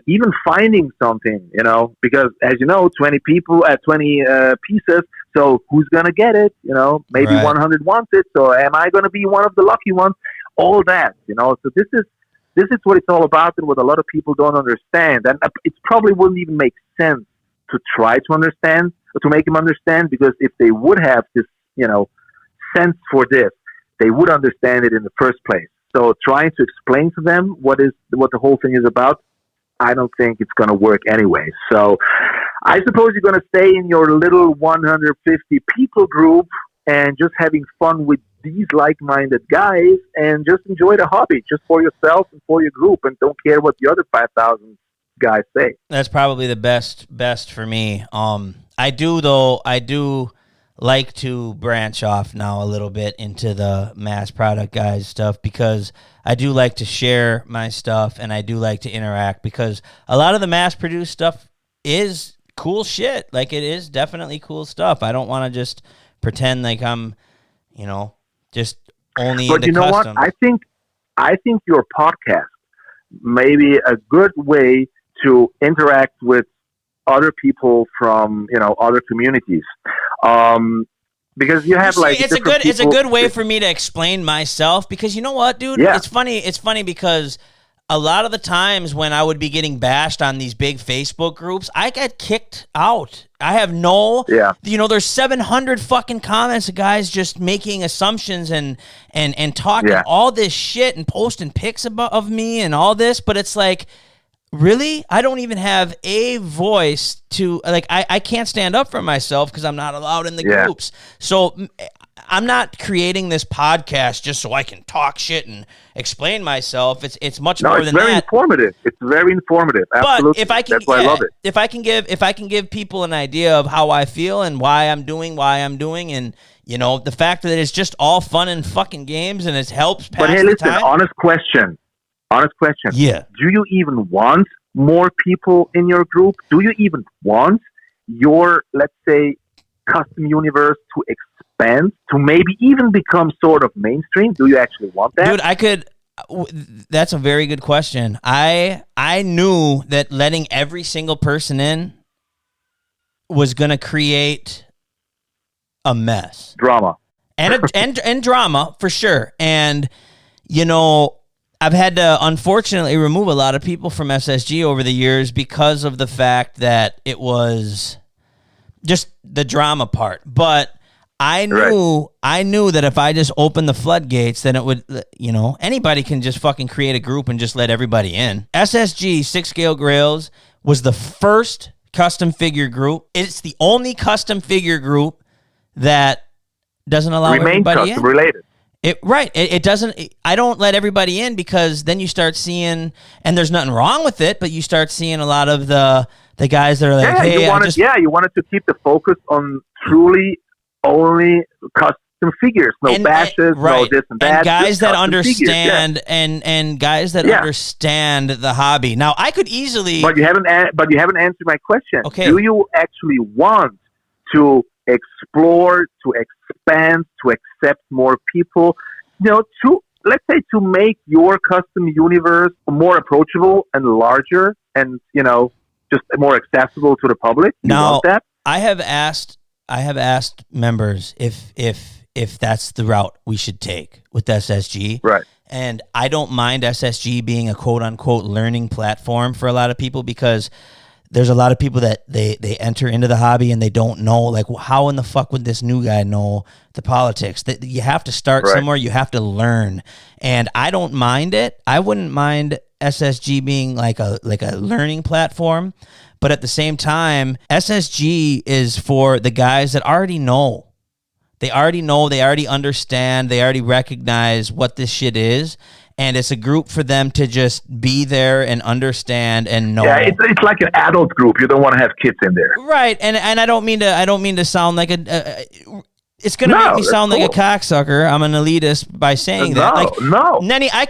even finding something. Because as you know, 20 people at 20 pieces. So who's gonna get it? Maybe Right. 100 wants it. So am I gonna be one of the lucky ones? All that. So this is what it's all about, and what a lot of people don't understand. And it probably wouldn't even make sense to try to understand, or to make them understand, because if they would have this, sense for this, they would understand it in the first place. So trying to explain to them what the whole thing is about, I don't think it's going to work anyway. So I suppose you're going to stay in your little 150 people group and just having fun with these like-minded guys, and just enjoy the hobby just for yourself and for your group, and don't care what the other 5,000 guys say. That's probably the best for me. I do like to branch off now a little bit into the mass product guys stuff, because I do like to share my stuff, and I do like to interact, because a lot of the mass produced stuff is cool shit. Like, it is definitely cool stuff. I don't want to just pretend like I'm, just only but into you know custom. what? I think your podcast may be a good way to interact with other people from other communities. because you have like it's a good way for me to explain myself, because you know what, dude? Yeah. It's funny because a lot of the times when I would be getting bashed on these big Facebook groups, I get kicked out. I have there's 700 fucking comments of guys just making assumptions and talking all this shit and posting pics of me and all this, but it's like, really? I don't even have a voice to, like, I can't stand up for myself because I'm not allowed in the groups. So I'm not creating this podcast just so I can talk shit and explain myself. It's much more than that. It's very informative. It's very informative. Absolutely. But if I can, that's why I love it. If I can give people an idea of how I feel and why I'm doing, and the fact that it's just all fun and fucking games and it helps pass But hey, the listen, time. honest question. Yeah. Do you even want more people in your group? Do you even want your, let's say, custom universe to expand, to maybe even become sort of mainstream? Do you actually want that? Dude, that's a very good question. I knew that letting every single person in was going to create a mess. Drama. And drama, for sure. And, I've had to, unfortunately, remove a lot of people from SSG over the years because of the fact that it was just the drama part. But I knew that if I just opened the floodgates, then it would, anybody can just fucking create a group and just let everybody in. SSG, Six Scale Grails, was the first custom figure group. It's the only custom figure group that doesn't allow everybody in. Related. It doesn't. I don't let everybody in because then you start seeing, and there's nothing wrong with it, but you start seeing a lot of the guys that are like, hey, you wanted to keep the focus on truly only custom figures, no bashes, no this and that. And guys that understand, figures, and guys that understand the hobby. Now, I could easily, but you haven't answered my question. Okay. Do you actually want to explore, to expand, to accept more people, to make your custom universe more approachable and larger and, just more accessible to the public? You want that? I have asked members if that's the route we should take with SSG. Right. And I don't mind SSG being a quote unquote learning platform for a lot of people, because there's a lot of people that they enter into the hobby and they don't know, like, how in the fuck would this new guy know the politics? That you have to start somewhere, you have to learn. And I don't mind it. I wouldn't mind SSG being like a learning platform, but at the same time, SSG is for the guys that already know. They already understand, they already recognize what this shit is. And it's a group for them to just be there and understand and know. Yeah, it's like an adult group. You don't want to have kids in there, right? And I don't mean to sound like it's going to make me sound like a cocksucker. I'm an elitist by saying that. Neny, I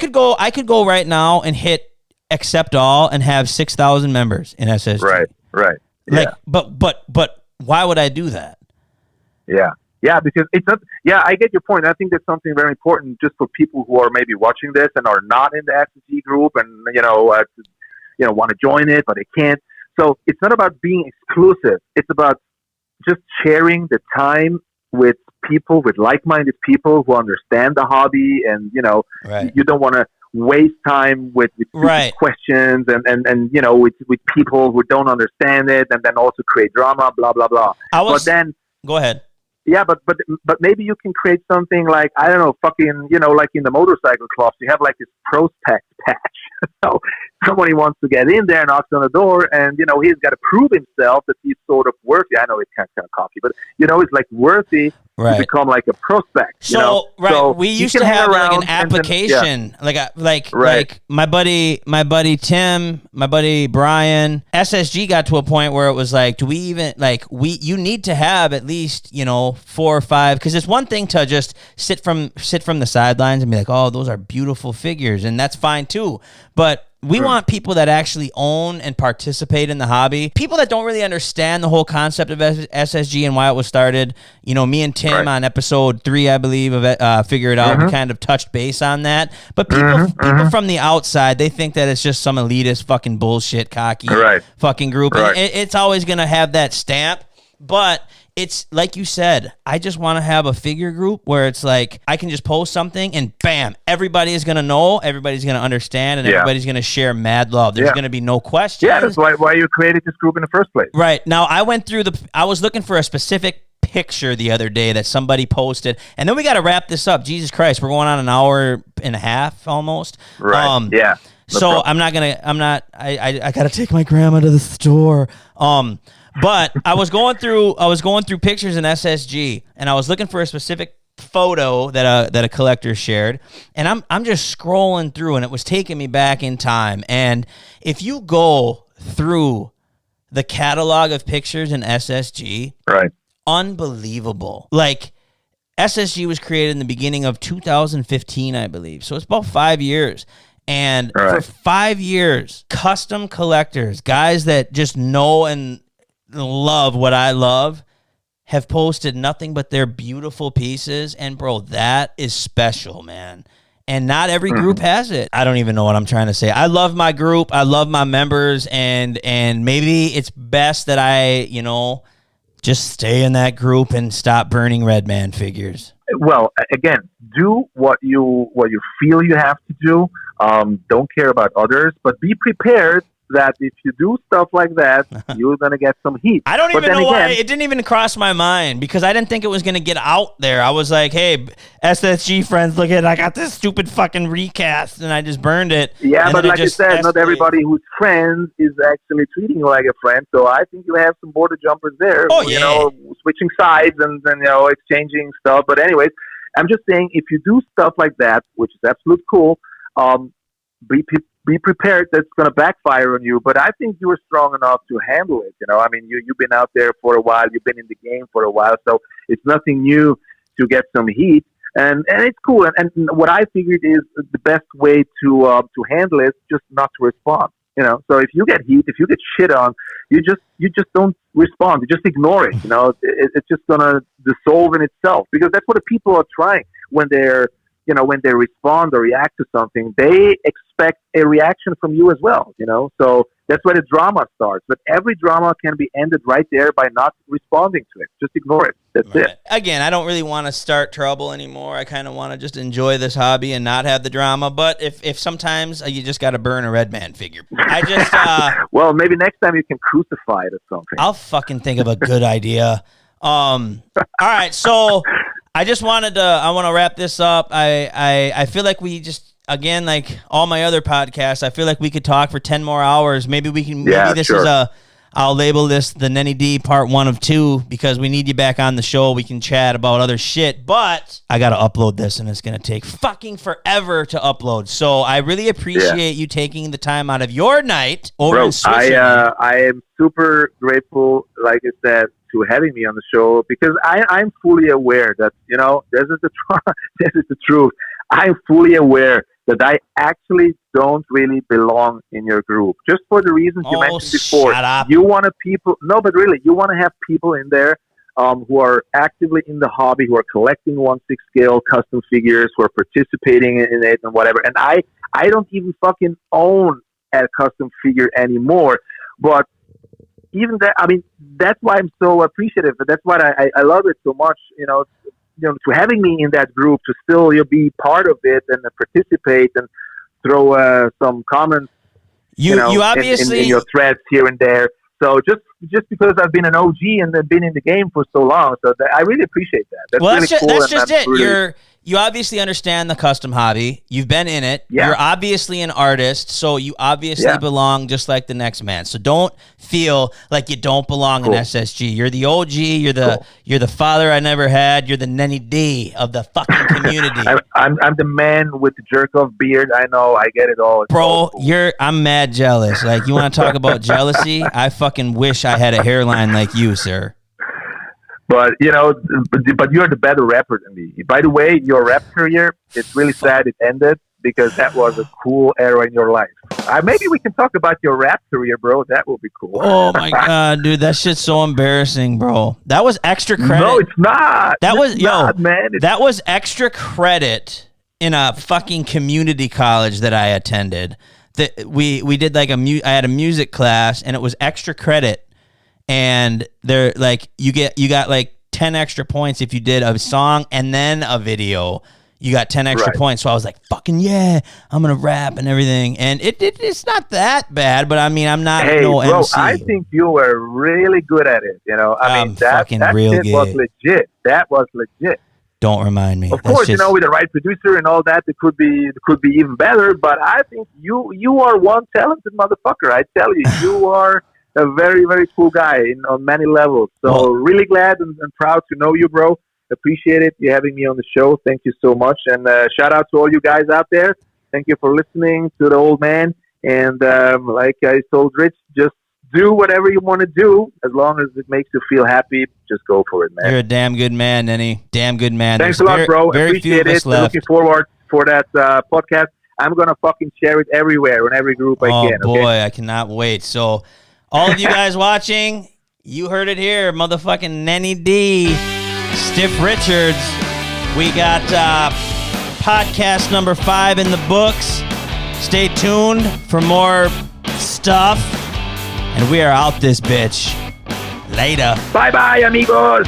could go right now and hit accept all and have 6,000 members in SSG. Right. Like, but why would I do that? Yeah. Yeah, because it's not. Yeah, I get your point. I think that's something very important, just for people who are maybe watching this and are not in the SSG group, and want to join it but they can't. So it's not about being exclusive. It's about just sharing the time with people, with like-minded people who understand the hobby, and you don't want to waste time with questions and with people who don't understand it, and then also create drama, blah blah blah. But then go ahead. Yeah, but maybe you can create something like, I don't know, fucking, like in the motorcycle clubs, you have like this prospect patch. So somebody wants to get in there, knocks on the door, and, he's got to prove himself that he's sort of worthy. I know it's kind of cocky, but, it's like worthy to become like a prospect. So we used to have like an application, like my buddy Tim, my buddy Brian. SSG got to a point where it was like, do we even you need to have at least 4 or 5, because it's one thing to just sit from the sidelines and be like, oh, those are beautiful figures, and that's fine too, but we want people that actually own and participate in the hobby. People that don't really understand the whole concept of SSG and why it was started. Me and Tim on episode 3, I believe, of Figure It Out, we kind of touched base on that. But people from the outside, they think that it's just some elitist fucking bullshit, cocky fucking group. And it's always going to have that stamp. But it's like you said, I just want to have a figure group where it's like I can just post something and bam, everybody is going to know, everybody's going to understand, and everybody's going to share mad love. There's going to be no question. Yeah, that's why you created this group in the first place. Right. Now, I was looking for a specific picture the other day that somebody posted, and then we got to wrap this up. Jesus Christ, we're going on an hour and a half almost. Right. Yeah. So I got to take my grandma to the store. But I was going through pictures in SSG, and I was looking for a specific photo that a collector shared, and I'm just scrolling through, and it was taking me back in time. And if you go through the catalog of pictures in SSG, right, unbelievable. Like, SSG was created in the beginning of 2015, I believe. So it's about 5 years. And for 5 years, custom collectors, guys that just know and love what I love, have posted nothing but their beautiful pieces. And bro, that is special, man. And not every group has it. I don't even know what I'm trying to say. I love my group. I love my members. And maybe it's best that I, just stay in that group and stop burning Redman figures. Well, again, do what you feel you have to do. Don't care about others, but be prepared that if you do stuff like that, you're going to get some heat. I don't even know why. It didn't even cross my mind because I didn't think it was going to get out there. I was like, hey, SSG friends, look at it. I got this stupid fucking recast, and I just burned it. Yeah, but like I said, not everybody who's friends is actually treating you like a friend. So I think you have some border jumpers there. Oh, yeah. Switching sides and exchanging stuff. But anyways, I'm just saying if you do stuff like that, which is absolutely cool, be prepared that's going to backfire on you, but I think you were strong enough to handle it. I mean, you've been out there for a while, you've been in the game for a while, so it's nothing new to get some heat, and it's cool. And what I figured is the best way to handle it is just not to respond. So if you get heat, if you get shit on, you just don't respond. You just ignore it. It's just going to dissolve in itself, because that's what the people are trying when they respond or react to something. They expect a reaction from you as well, so that's where the drama starts. But every drama can be ended right there by not responding to it. Just ignore it. That's it. Again, I don't really want to start trouble anymore. I kind of want to just enjoy this hobby and not have the drama. But if sometimes you just got to burn a Redman figure. I just well, maybe next time you can crucify it or something. I'll fucking think of a good idea. All right, so I want to wrap this up. I feel like we just, again, like all my other podcasts, I feel like we could talk for 10 more hours. Maybe this is I'll label this the Neny Dee part 1 of 2 because we need you back on the show. We can chat about other shit, but I got to upload this and it's going to take fucking forever to upload. So I really appreciate you taking the time out of your night over in Switzerland. I am super grateful, like I said, to having me on the show, because I'm fully aware that, this is the truth. I'm fully aware that I actually don't really belong in your group, just for the reasons you mentioned before. Shut up. You want you want to have people in there who are actively in the hobby, who are collecting 1/6 scale custom figures, who are participating in it and whatever. And I don't even fucking own a custom figure anymore, but even that, I mean, that's why I'm so appreciative. That's why I love it so much, to having me in that group, to still be part of it and participate and throw some comments, you obviously in your threads here and there. So just because I've been an OG and I've been in the game for so long, so I really appreciate that. That's really cool. That's just it. Really, you obviously understand the custom hobby. You've been in it. Yeah. You're obviously an artist, so you obviously belong just like the next man. So don't feel like you don't belong in SSG. You're the OG. You're the father I never had. You're the Neny Dee of the fucking community. I'm the man with the jerk off beard. I know. I get it all. It's bro, all cool. I'm mad jealous. Like, you want to talk about jealousy? I fucking wish I had a hairline like you, sir. But but you're the better rapper than me. By the way, your rap career, it's really sad it ended, because that was a cool era in your life. Maybe we can talk about your rap career, bro. That would be cool. Oh my god, dude, that shit's so embarrassing, bro. That was extra credit. No, it's not. That was man. That was extra credit in a fucking community college that I attended. That we did like I had a music class, and it was extra credit. and they're like, you got like 10 extra points if you did a song and then a video. You got 10 extra points. So I was like, fucking yeah, I'm going to rap and everything. And it's not that bad, but I mean, I'm not no bro, MC. I think you were really good at it. You know, I mean, that real shit was legit. That was legit. Don't remind me. Of course, you know, with the right producer and all that, it could be even better. But I think you are one talented motherfucker. I tell you, you are a very, very cool guy on many levels. So really glad and proud to know you, bro. Appreciate it. You having me on the show. Thank you so much. And shout out to all you guys out there. Thank you for listening to the old man. And like I told Rich, just do whatever you want to do. As long as it makes you feel happy, just go for it, man. You're a damn good man, Neny. Damn good man. Thanks a lot, bro. Very Appreciate it. Looking forward for that podcast. I'm going to fucking share it everywhere in every group I can. Oh, boy. Okay? I cannot wait. So all of you guys watching, you heard it here. Motherfucking Neny Dee. Stiff Richards. We got podcast number 5 in the books. Stay tuned for more stuff. And we are out this bitch. Later. Bye-bye, amigos.